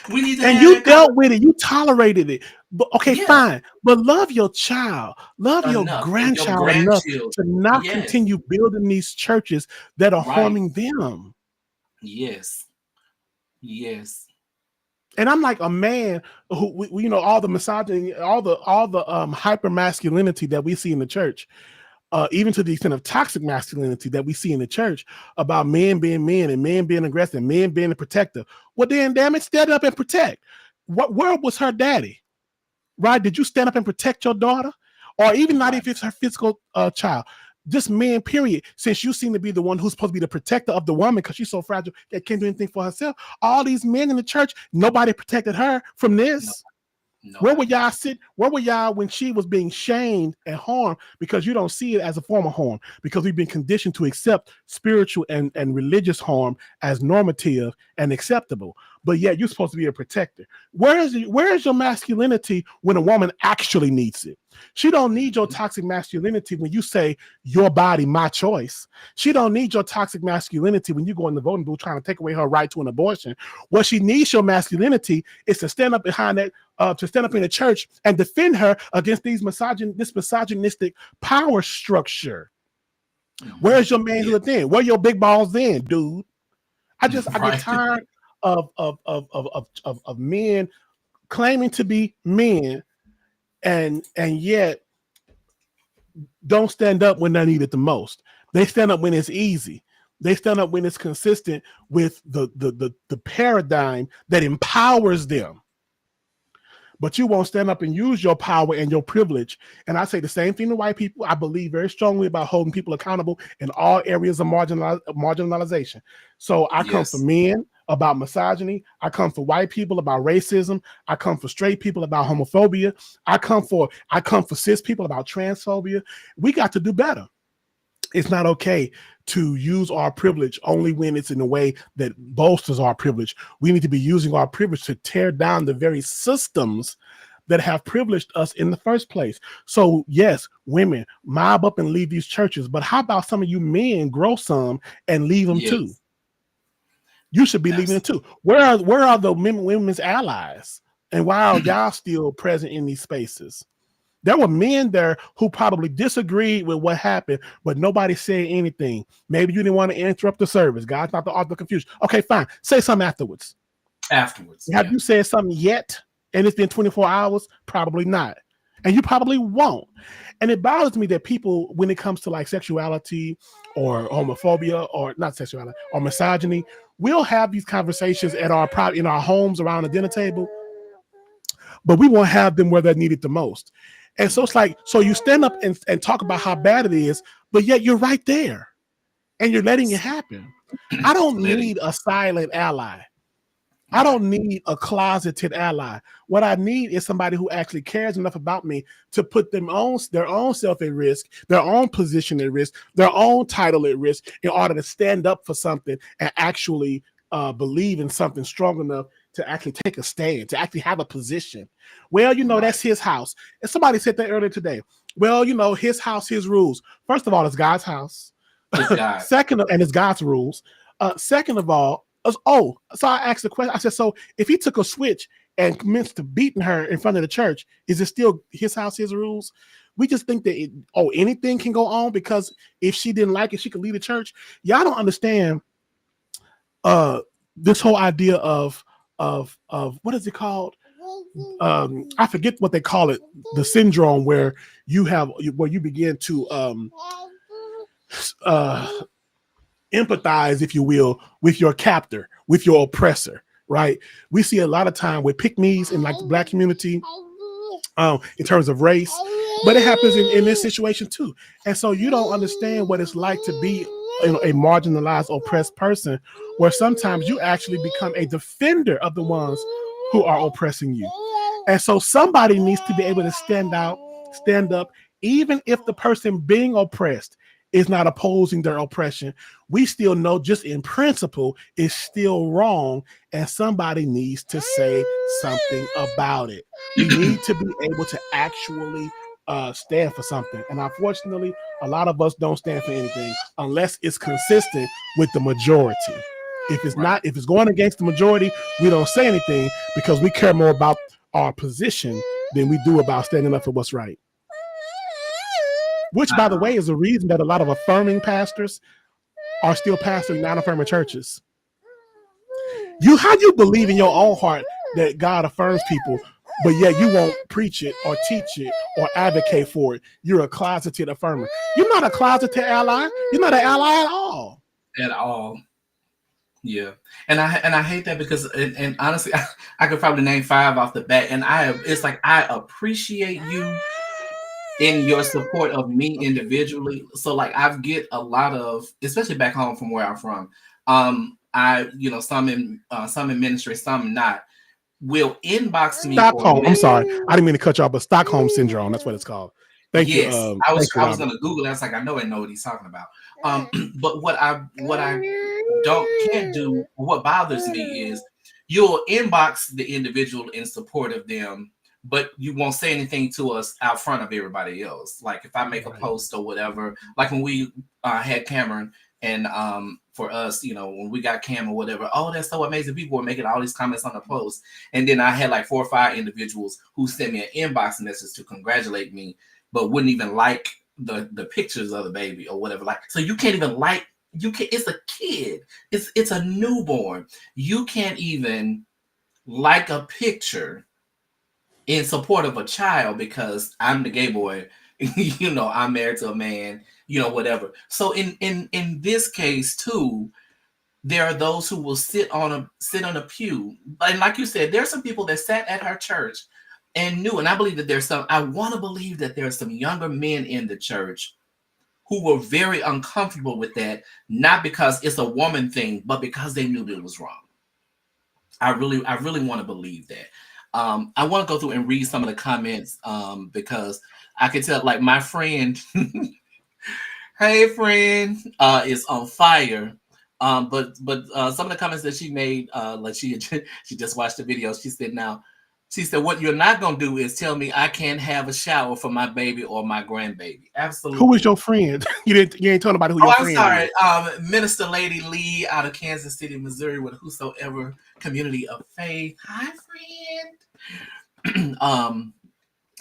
We need to. And you dealt with it. You tolerated it. But okay, yeah. Fine. But love your child. Love your grandchild enough to not continue building these churches that are harming them. Yes. Yes. And I'm like a man who, all the misogyny, all the hyper masculinity that we see in the church. Even to the extent of toxic masculinity that we see in the church about men being men and men being aggressive and men being a protector. Well, then, damn it, stand up and protect. Where was her daddy? Right? Did you stand up and protect your daughter? Or even not if it's her physical child. Just men, period. Since you seem to be the one who's supposed to be the protector of the woman because she's so fragile that can't do anything for herself. All these men in the church, nobody protected her from this. No. Where were y'all sit? Where were y'all when she was being shamed and harmed? Because you don't see it as a form of harm, because we've been conditioned to accept spiritual and religious harm as normative and acceptable. But yet you're supposed to be a protector. Where is your masculinity when a woman actually needs it? She don't need your toxic masculinity when you say your body, my choice. She don't need your toxic masculinity when you go in the voting booth trying to take away her right to an abortion. What she needs your masculinity is to stand up behind that, to stand up in the church and defend her against this misogynistic power structure. Where's your manhood then? Where are your big balls then, dude? I get tired of men claiming to be men and yet don't stand up when they're needed the most. They stand up when it's easy. They stand up when it's consistent with the paradigm that empowers them. But you won't stand up and use your power and your privilege. And I say the same thing to white people. I believe very strongly about holding people accountable in all areas of marginalization. So I come for men about misogyny. I come for white people about racism. I come for straight people about homophobia. I come for cis people about transphobia. We got to do better. It's not okay to use our privilege only when it's in a way that bolsters our privilege. We need to be using our privilege to tear down the very systems that have privileged us in the first place. So yes, women, mob up and leave these churches. But how about some of you men grow some and leave them too? You should be leaving them too. Where are the women's allies? And why are y'all still present in these spaces? There were men there who probably disagreed with what happened, but nobody said anything. Maybe you didn't want to interrupt the service. God's not the author of confusion. Okay, fine. Say something afterwards. Have you said something yet? And it's been 24 hours? Probably not. and you probably won't. And it bothers me that people, when it comes to like sexuality or homophobia or not sexuality or misogyny, we'll have these conversations at our in our homes around the dinner table, but we won't have them where they're needed the most. And so it's like, so you stand up and talk about how bad it is, but yet you're right there and you're letting it happen. I don't need a silent ally. I don't need a closeted ally. What I need is somebody who actually cares enough about me to put their own self at risk, their own position at risk, their own title at risk in order to stand up for something and actually believe in something strong enough to actually take a stand, to actually have a position. Well, that's his house. And somebody said that earlier today. Well, his house, his rules. First of all, it's God's house. Second, and it's God's rules. Second of all, so I asked the question. I said, so if he took a switch and commenced to beating her in front of the church, is it still his house, his rules? We just think that anything can go on because if she didn't like it, she could leave the church. Y'all don't understand this whole idea of what is it called? I forget what they call it. The syndrome where you begin to empathize, if you will, with your captor, with your oppressor, right? We see a lot of time with pick-me's in like the Black community in terms of race, but it happens in this situation too. And so you don't understand what it's like to be a marginalized, oppressed person, where sometimes you actually become a defender of the ones who are oppressing you. And so somebody needs to be able to stand up, even if the person being oppressed is not opposing their oppression. We still know just in principle it's still wrong, and somebody needs to say something about it. We need to be able to actually stand for something. And unfortunately, a lot of us don't stand for anything unless it's consistent with the majority. If it's not, if it's going against the majority, we don't say anything because we care more about our position than we do about standing up for what's right. Which, by the way, is a reason that a lot of affirming pastors are still pastoring non-affirming churches. How you believe in your own heart that God affirms people, but yet you won't preach it or teach it or advocate for it. You're a closeted affirmer. You're not a closeted ally. You're not an ally at all. At all. Yeah, and I hate that because and honestly, I could probably name 5 off the bat, and it's like I appreciate you in your support of me individually. So like I get a lot of, especially back home from where I'm from, some in ministry, some not, will inbox me. Stockholm. I'm sorry, I didn't mean to cut you off, but Stockholm syndrome. That's what it's called. Thank you. I was going to Google it. I was like, I know what he's talking about. But what I can't do, what bothers me is you'll inbox the individual in support of them, but you won't say anything to us out front of everybody else. Like if I make a post or whatever, like when we had Cameron and for us, when we got Cam or whatever, oh, that's so amazing. People were making all these comments on the post. And then I had like 4 or 5 individuals who sent me an inbox message to congratulate me, but wouldn't even like the pictures of the baby or whatever. Like, so you can't even like, it's a kid. It's a newborn. You can't even like a picture in support of a child because I'm the gay boy, I'm married to a man, whatever. So in this case too, there are those who will sit on a pew. And like you said, there's some people that sat at her church and knew, and I believe that I want to believe that there are some younger men in the church who were very uncomfortable with that, not because it's a woman thing, but because they knew that it was wrong. I really want to believe that. I want to go through and read some of the comments because I can tell, like my friend, hey friend, is on fire. But some of the comments that she made, like she just watched the video. She said, what you're not going to do is tell me I can't have a shower for my baby or my grandbaby. Absolutely. Who is your friend? You ain't talking about who your friend is. I'm sorry. Minister Lady Lee out of Kansas City, Missouri, with Whosoever Community of Faith. Hi, friend.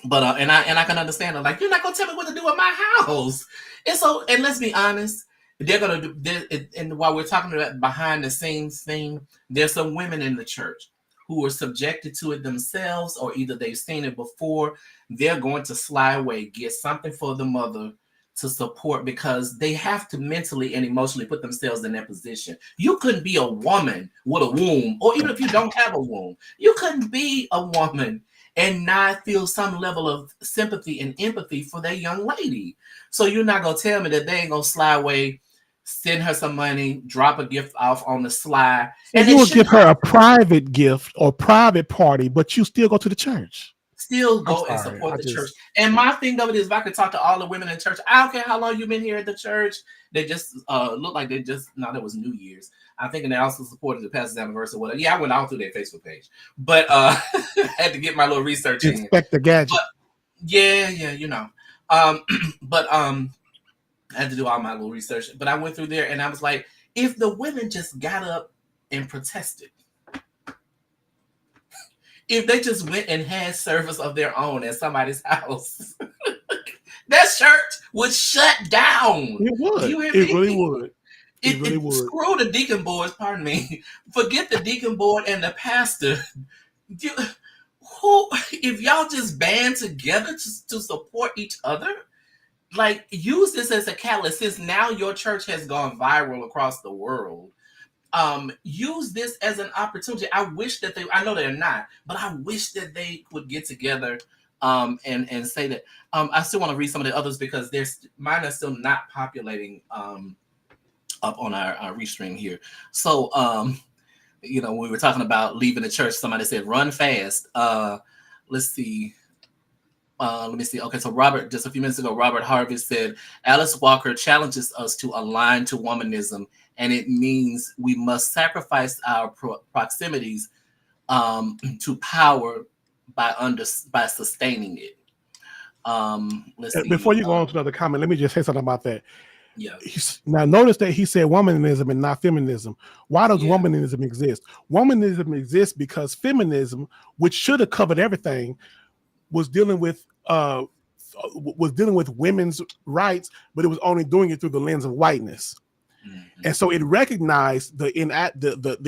But I can understand it. Like, you're not going to tell me what to do at my house. And let's be honest, they're going to do, and while we're talking about behind the scenes thing, there's some women in the church who are subjected to it themselves, or either they've seen it before, they're going to sly away, get something for the mother to support, because they have to mentally and emotionally put themselves in that position. You couldn't be a woman with a womb, or even if you don't have a womb, you couldn't be a woman and not feel some level of sympathy and empathy for that young lady. So you're not gonna tell me that they ain't gonna sly away, send her some money, drop a gift off on the sly, So and you it will should give her a private gift or private party, but you still go to the church. still I'm go and sorry. support the church. And my thing of it is, if I could talk to all the women in church, I don't care how long you've been here at the church. They just look like they just, no, that was New Year's. I think, and they also supported the pastor's anniversary or whatever. Yeah, I went all through their Facebook page, but had to get my little research in. Inspect the gadget. But yeah, you know. Um, but I had to do all my little research. But I went through there and I was like, if the women just got up and protested, if they just went and had service of their own at somebody's house, that church would shut down. It would. Do you hear It me? really would. It really would. Screw the deacon boards, pardon me. Forget the deacon board and the pastor. If y'all just band together to support each other, like, use this as a catalyst. Since now your church has gone viral across the world, use this as an opportunity. I wish that I know they're not, but I wish that they would get together and say that. I still want to read some of the others because mine are still not populating up on our restream here. So when we were talking about leaving the church, somebody said run fast. Let's see. Let me see. Okay, so Robert, just a few minutes ago, Robert Harvey said, Alice Walker challenges us to align to womanism, and it means we must sacrifice our proximities to power by sustaining it. Let's see. Before you go on to another comment, let me just say something about that. Yeah. Now, notice that he said womanism and not feminism. Why does womanism exist? Womanism exists because feminism, which should have covered everything, was dealing with women's rights, but it was only doing it through the lens of whiteness. Mm-hmm. And so it recognized the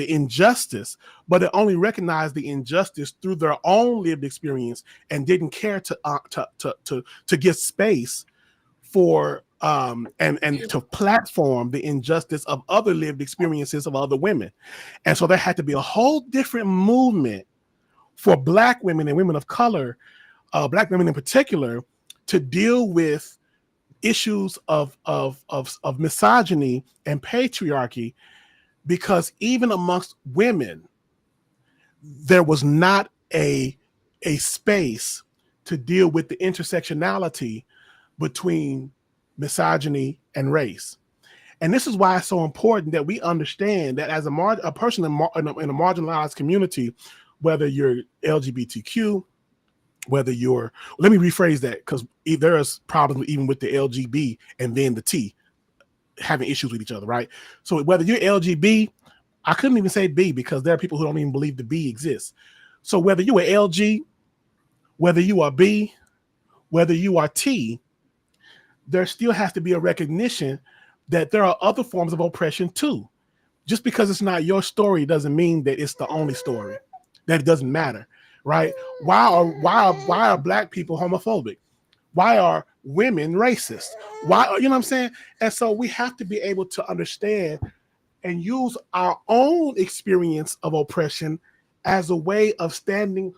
injustice, but it only recognized the injustice through their own lived experience and didn't care to give space for to platform the injustice of other lived experiences of other women. And so there had to be a whole different movement for Black women and women of color, Black women in particular, to deal with issues of misogyny and patriarchy, because even amongst women, there was not a space to deal with the intersectionality between misogyny and race. And this is why it's so important that we understand that as a person in a marginalized community, whether you're LGBTQ, whether you're, let me rephrase that, because there is problems even with the LGB and then the T having issues with each other, right? So whether you're LGB, I couldn't even say B because there are people who don't even believe the B exists. So whether you are LG, whether you are B, whether you are T, there still has to be a recognition that there are other forms of oppression too. Just because it's not your story doesn't mean that it's the only story, that it doesn't matter. Right? Why are Black people homophobic? Why are women racist? Why, you know what I'm saying? And so we have to be able to understand and use our own experience of oppression as a way of standing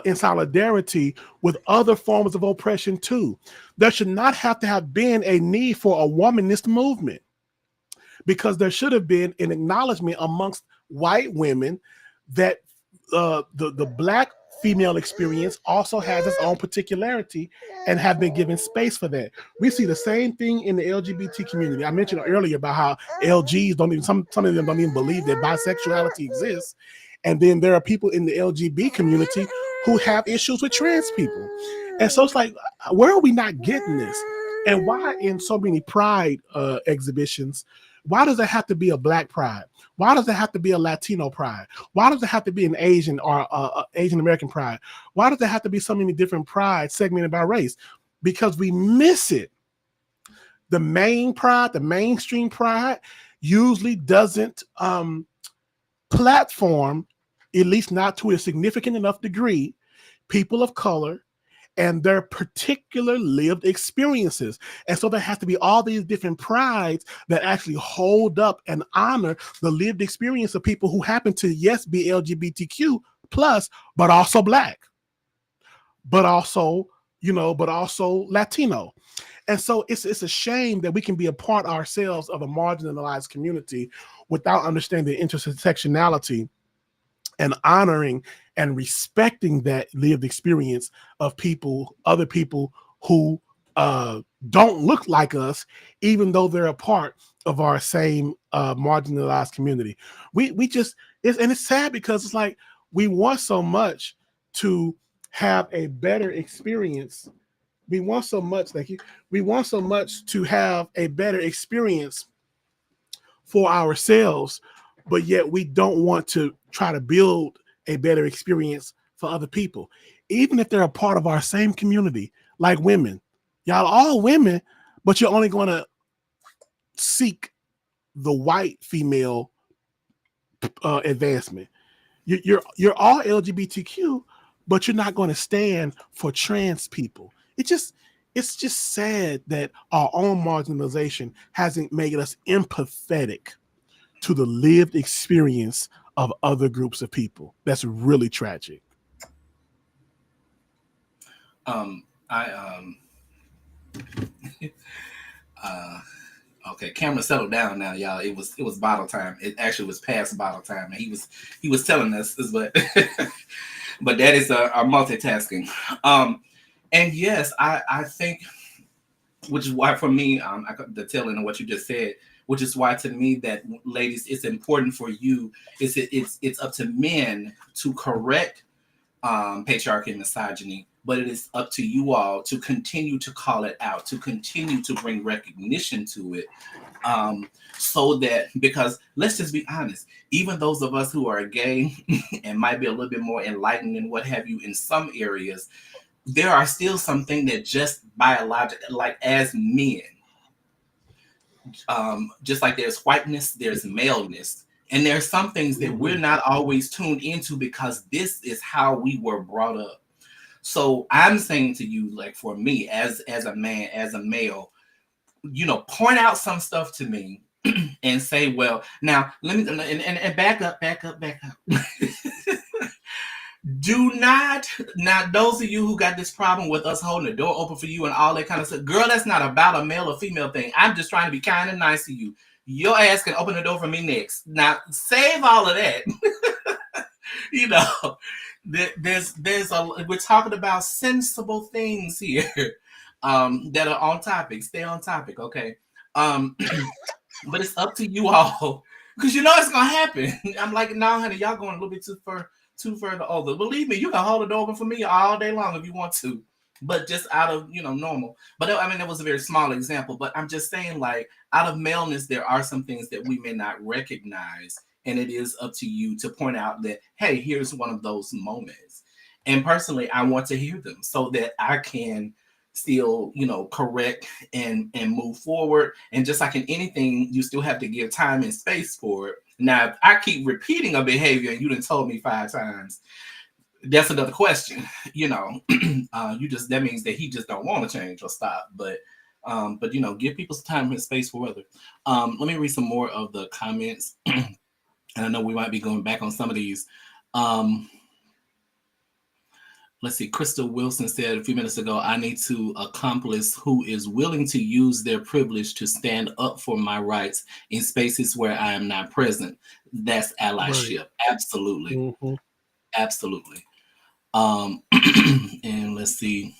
in solidarity with other forms of oppression too. There should not have to have been a need for a womanist movement, because there should have been an acknowledgement amongst white women that the Black female experience also has its own particularity and have been given space for that. We see the same thing in the LGBT community. I mentioned earlier about how LGs don't even, some of them don't even believe that bisexuality exists. And then there are people in the LGBT community who have issues with trans people. And so it's like, where are we not getting this? And why in so many pride exhibitions, why does it have to be a Black pride? Why does it have to be a Latino pride? Why does it have to be an Asian or Asian American pride? Why does it have to be so many different prides segmented by race? Because we miss it. The main pride, the mainstream pride, usually doesn't platform at least not to a significant enough degree, people of color and their particular lived experiences. And so there has to be all these different prides that actually hold up and honor the lived experience of people who happen to, yes, be LGBTQ plus, but also Black, but also, but also Latino. And so it's a shame that we can be a part ourselves of a marginalized community without understanding the intersectionality and honoring and respecting that lived experience of other people who don't look like us, even though they're a part of our same marginalized community. We just, it's sad because it's like we want so much to have a better experience. We want so much, thank you. We want so much to have a better experience for ourselves, but yet we don't want to try to build a better experience for other people, even if they're a part of our same community, like women. Y'all all women, but you're only going to seek the white female advancement. You're all LGBTQ, but you're not going to stand for trans people. It's just sad that our own marginalization hasn't made us empathetic to the lived experience of other groups of people. That's really tragic. Okay, camera settled down now, y'all. It was bottle time. It actually was past bottle time, and he was telling us this, but but that is a multitasking. And yes, I think, which is why for me, the tail end of what you just said, which is why to me that, ladies, it's important for you. It's up to men to correct patriarchy and misogyny, but it is up to you all to continue to call it out, to continue to bring recognition to it. So that, because let's just be honest, even those of us who are gay and might be a little bit more enlightened and what have you in some areas, there are still some things that just biological, like as men, just like there's whiteness, there's maleness. And there's some things that we're not always tuned into because this is how we were brought up. So I'm saying to you, like for me, as a man, as a male, point out some stuff to me and say, well, now let me and back up. Do not, now those of you who got this problem with us holding the door open for you and all that kind of stuff, girl, that's not about a male or female thing. I'm just trying to be kind and nice to you. Your ass can open the door for me next. Now save all of that. We're talking about sensible things here that are on topic. Stay on topic, okay? But it's up to you all because it's gonna happen. I'm like, no, honey, y'all going a little bit too further over. Believe me, you can hold it open for me all day long if you want to, but just out of normal. But I mean, that was a very small example, but I'm just saying, like, out of maleness, there are some things that we may not recognize, and it is up to you to point out that, hey, here's one of those moments. And personally, I want to hear them so that I can still correct and move forward. And just like in anything, you still have to give time and space for it. Now, if I keep repeating a behavior and you done told me 5 times, that's another question. That means that he just don't want to change or stop. But give people some time and space for other. Let me read some more of the comments. And I know we might be going back on some of these. Let's see. Crystal Wilson said a few minutes ago, I need to accomplish who is willing to use their privilege to stand up for my rights in spaces where I am not present. That's allyship. Right. Absolutely. Mm-hmm. Absolutely. And let's see.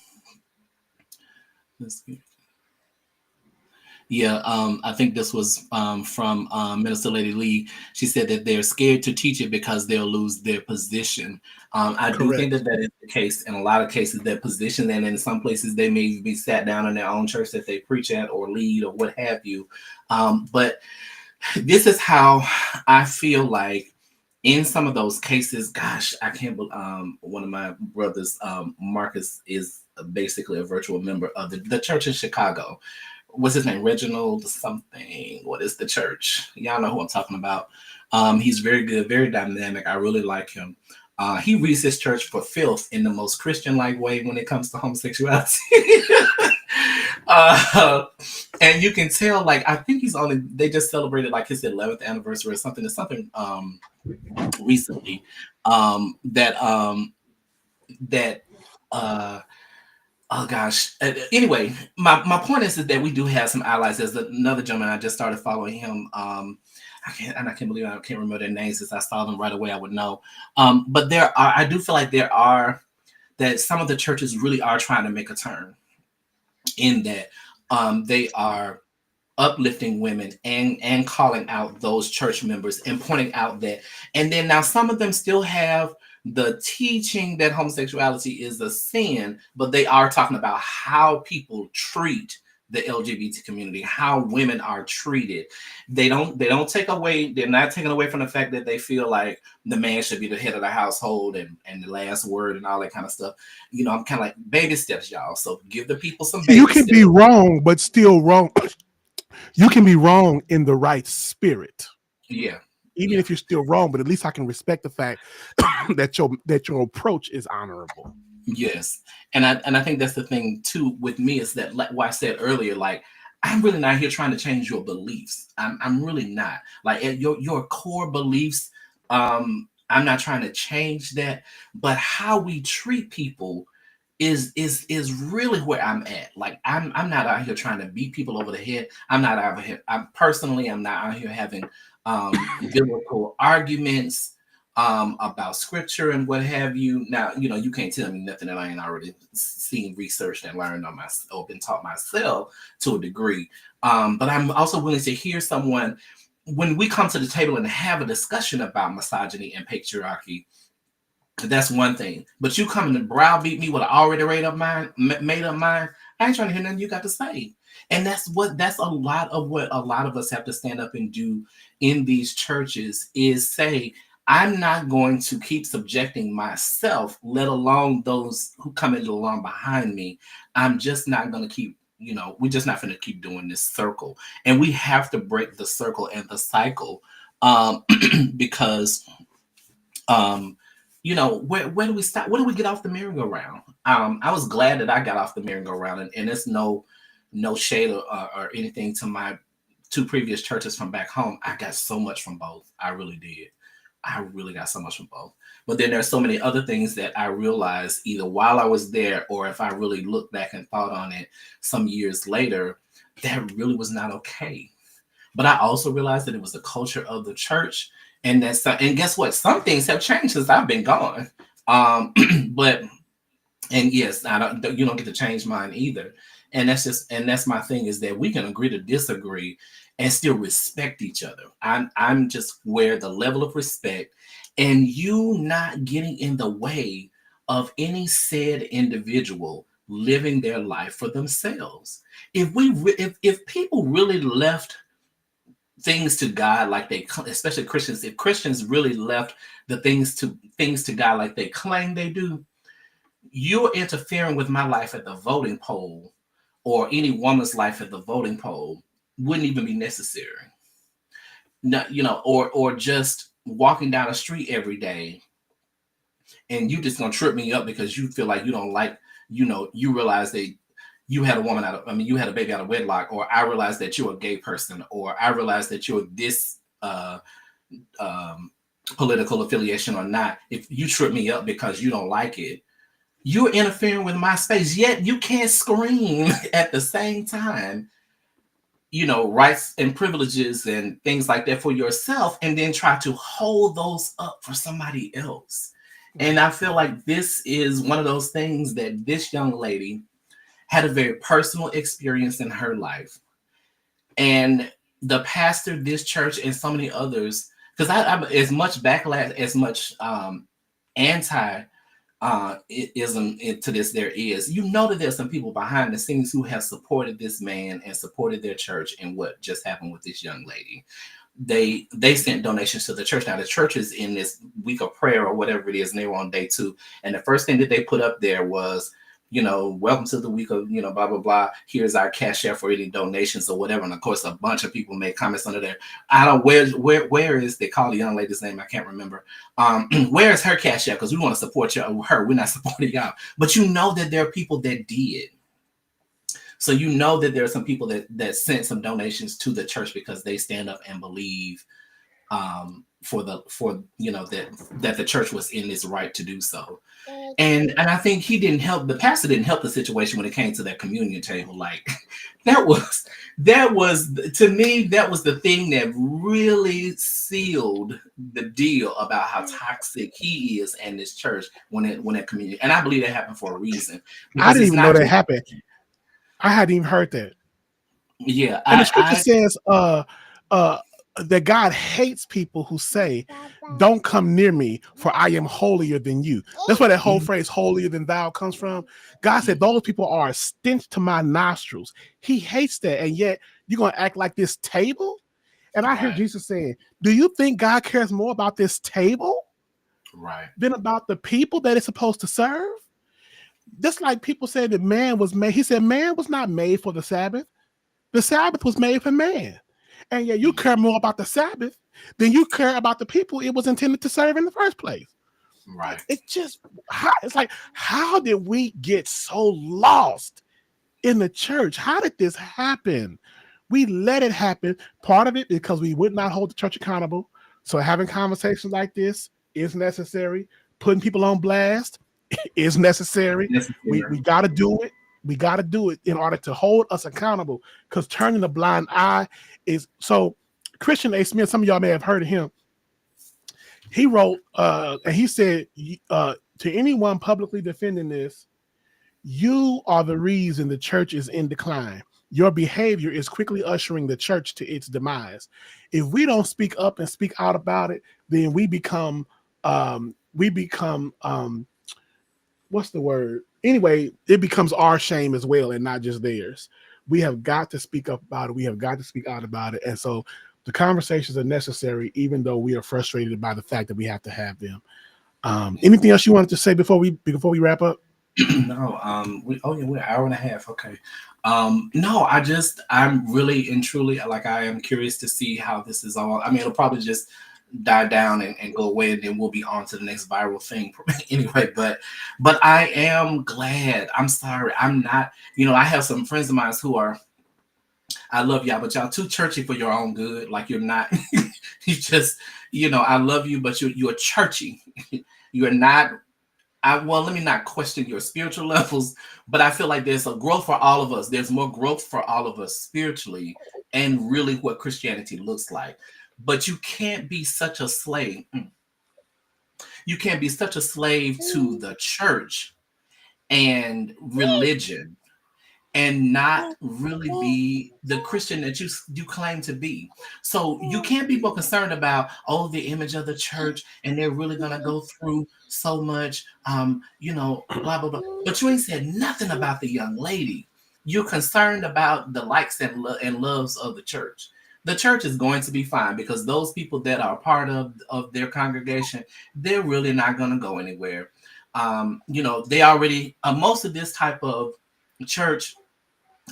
Yeah, I think this was from Minister Lady Lee. She said that they're scared to teach it because they'll lose their position. I do think that is the case in a lot of cases, their position, and in some places they may be sat down in their own church that they preach at or lead or what have you. But this is how I feel like in some of those cases, gosh, I can't believe one of my brothers, Marcus, is basically a virtual member of the church in Chicago. what's his name? Reginald something. What is the church? Y'all know who I'm talking about. He's very good, very dynamic. I really like him. He reads his church for filth in the most Christian-like way when it comes to homosexuality. uh, and you can tell, like, I think they just celebrated like his 11th anniversary or something. It's something recently that that uh oh gosh. Anyway, my point is that we do have some allies. There's another gentleman I just started following him. I can't believe I can't remember their names. Since I saw them right away, I would know. But I do feel like that some of the churches really are trying to make a turn in that they are uplifting women and calling out those church members and pointing out that. And then now some of them still have the teaching that homosexuality is a sin, but they are talking about how people treat the LGBT community, how women are treated. They don't take away, they're not taking away from the fact that they feel like the man should be the head of the household and the last word and all that kind of stuff. I'm kind of like baby steps, y'all. So give the people some baby You can steps. be wrong, but still wrong. You can be wrong in the right spirit. Yeah. Even if you're still wrong, but at least I can respect the fact that your approach is honorable. Yes. And I think that's the thing too with me is that, like what I said earlier, like I'm really not here trying to change your beliefs. I'm really not. Like your core beliefs, I'm not trying to change that, but how we treat people is really where I'm at. Like I'm not out here trying to beat people over the head. I'm not out here. I'm not out here having biblical arguments about scripture and what have you. Now, you can't tell me nothing that I ain't already seen, researched, and learned on or been taught myself to a degree. But I'm also willing to hear someone when we come to the table and have a discussion about misogyny and patriarchy. That's one thing. But you coming to browbeat me with an already made up mind. I ain't trying to hear nothing you got to say. And that's a lot of what a lot of us have to stand up and do in these churches is say, I'm not going to keep subjecting myself, let alone those who come into the line behind me. I'm just not going to keep, we're just not going to keep doing this circle. And we have to break the circle and the cycle because where do we stop? Where do we get off the merry-go-round? I was glad that I got off the merry-go-round, and it's no shade or anything to my two previous churches from back home. I got so much from both. I really did. I really got so much from both. But then there's so many other things that I realized either while I was there or if I really looked back and thought on it some years later, that really was not okay. But I also realized that it was the culture of the church. And guess what? Some things have changed since I've been gone. And yes, you don't get to change mine either. And that's my thing is that we can agree to disagree and still respect each other. I'm just where the level of respect and you not getting in the way of any said individual living their life for themselves. If people really left things to God like they, especially Christians, if Christians really left the things to God like they claim they do, you're interfering with my life at the voting poll or any woman's life at the voting poll wouldn't even be necessary. No, or just walking down the street every day and you just gonna trip me up because you feel like you don't like, you realize that you had you had a baby out of wedlock, or I realize that you're a gay person, or I realize that you're this political affiliation or not. If you trip me up because you don't like it, you're interfering with my space, yet you can't scream at the same time, rights and privileges and things like that for yourself, and then try to hold those up for somebody else. And I feel like this is one of those things that this young lady had a very personal experience in her life. And the pastor, this church, and so many others, because I'm as much backlash, as much anti ism to this there is, that there's some people behind the scenes who have supported this man and supported their church and what just happened with this young lady. They sent donations to the church. Now the church is in this week of prayer or whatever it is, and they were on day 2. And the first thing that they put up there was, welcome to the week of, blah, blah, blah. Here's our cash app for any donations or whatever. And of course, a bunch of people made comments under there. I don't, where is, they call the young lady's name? I can't remember. Where is her cash app? Because we want to support her. We're not supporting y'all. But you know that there are people that did. So you know that there are some people that sent some donations to the church because they stand up and believe that the church was in its right to do so. And I think the pastor didn't help the situation when it came to that communion table. Like that was to me, that was the thing that really sealed the deal about how toxic he is and this church when that communion. And I believe that happened for a reason. I didn't even know that happened. I hadn't even heard that. Yeah. And the scripture says that God hates people who say, don't come near me, for I am holier than you. That's where that whole phrase, holier than thou, comes from. God said those people are a stench to my nostrils. He hates that. And yet you're going to act like this table? And I hear Jesus saying, do you think God cares more about this table than about the people that it's supposed to serve? Just like people say that man was made. He said man was not made for the Sabbath. The Sabbath was made for man. And yet you care more about the Sabbath than you care about the people it was intended to serve in the first place. Right. It's like, how did we get so lost in the church? How did this happen? We let it happen. Part of it because we would not hold the church accountable. So having conversations like this is necessary. Putting people on blast is necessary. We got to do it. We got to do it in order to hold us accountable, because turning a blind eye is so. Christian A. Smith, some of y'all may have heard of him. He wrote, and he said, to anyone publicly defending this, you are the reason the church is in decline. Your behavior is quickly ushering the church to its demise. If we don't speak up and speak out about it, then we become what's the word? Anyway, it becomes our shame as well and not just theirs. We have got to speak up about it. We have got to speak out about it. And so the conversations are necessary, even though we are frustrated by the fact that we have to have them. Anything else you wanted to say before we wrap up? No, we're an hour and a half. Okay. No, I'm really and truly, like, I am curious to see how this is all. I mean, it'll probably just die down and go away, and then we'll be on to the next viral thing anyway. But I am glad. I'm sorry. I'm not, I have some friends of mine who are, I love y'all, but y'all too churchy for your own good. Like, you're not, you just, I love you, but you're churchy. You're not, let me not question your spiritual levels, but I feel like there's a growth for all of us. There's more growth for all of us spiritually and really what Christianity looks like. But you can't be such a slave. You can't be such a slave to the church and religion and not really be the Christian that you claim to be. So you can't be more concerned about, the image of the church, and they're really going to go through so much, blah, blah, blah. But you ain't said nothing about the young lady. You're concerned about the likes and loves of the church. The church is going to be fine because those people that are part of their congregation, they're really not going to go anywhere. They already, most of this type of church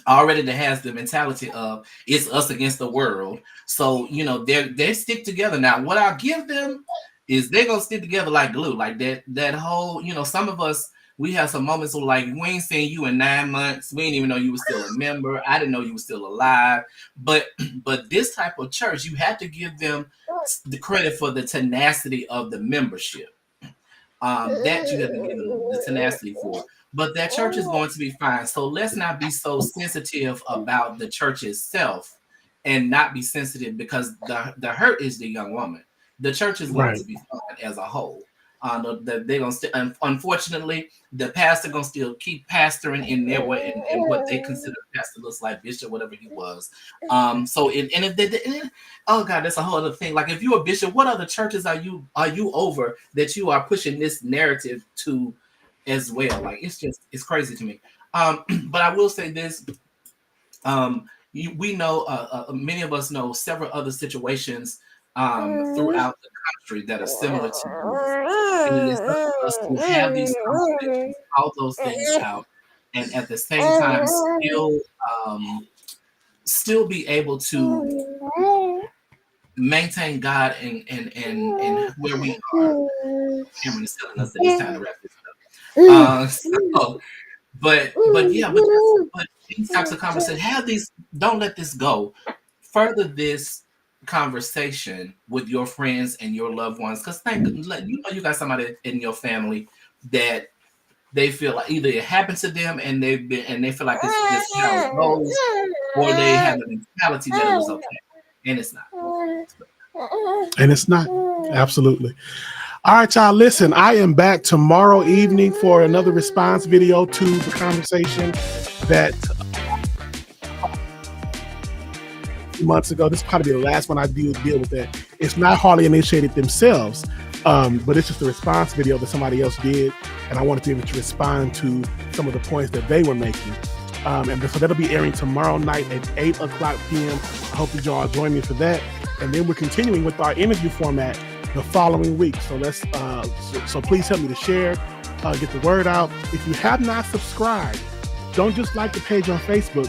already that has the mentality of it's us against the world. So, they stick together. Now, what I'll give them is they're going to stick together like glue, like that whole, some of us, we have some moments of like, we ain't seen you in 9 months. We didn't even know you were still a member. I didn't know you were still alive. But this type of church, you have to give them the credit for the tenacity of the membership. That you have to give them the tenacity for. But that church is going to be fine. So let's not be so sensitive about the church itself and not be sensitive, because the hurt is the young woman. The church is going to be fine as a whole. They're going to unfortunately, the pastor going to still keep pastoring in their way and what they consider pastor looks like, bishop, whatever he was. Oh God, that's a whole other thing. Like, if you're a bishop, what other churches are you over that you are pushing this narrative to as well? Like, it's crazy to me. But I will say this. We know, many of us know several other situations throughout the country that are similar to this. And it is up to us to have these conversations, all those things out, and at the same time still be able to maintain God and where we are. Cameron is telling us that it's time to wrap this up. But these types of conversations, don't let this go. Further this conversation with your friends and your loved ones, because you got somebody in your family that they feel like either it happened to them and they feel like this how it goes, or they have a mentality that it was okay, and it's not. And it's not. Absolutely. All right, y'all. Listen, I am back tomorrow evening for another response video to the conversation that months ago. This will probably be the last one I deal with that. It's not hardly initiated themselves, but it's just a response video that somebody else did, and I wanted to be able to respond to some of the points that they were making. And so that'll be airing tomorrow night at 8 o'clock p.m. I hope that y'all join me for that. And then we're continuing with our interview format the following week. So so please help me to share, get the word out. If you have not subscribed, don't just like the page on Facebook,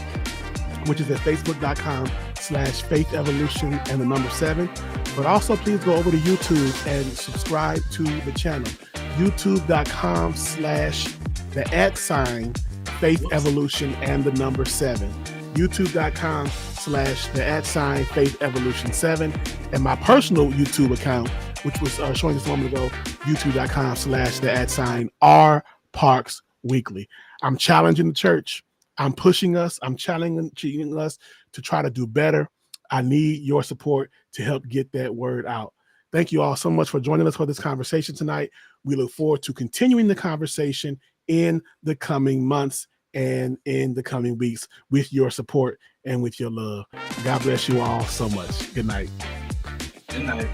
which is at facebook.com/faith-evolution and the number 7. But also please go over to YouTube and subscribe to the channel. youtube.com/the@faith-evolution and the number 7. youtube.com/the@faith-evolution7. And my personal YouTube account, which was showing this a moment ago, youtube.com/the@R Parks-Weekly. I'm challenging the church. I'm pushing us. I'm challenging us to try to do better. I need your support to help get that word out. Thank you all so much for joining us for this conversation tonight. We look forward to continuing the conversation in the coming months and in the coming weeks with your support and with your love. God bless you all so much. Good night. Good night.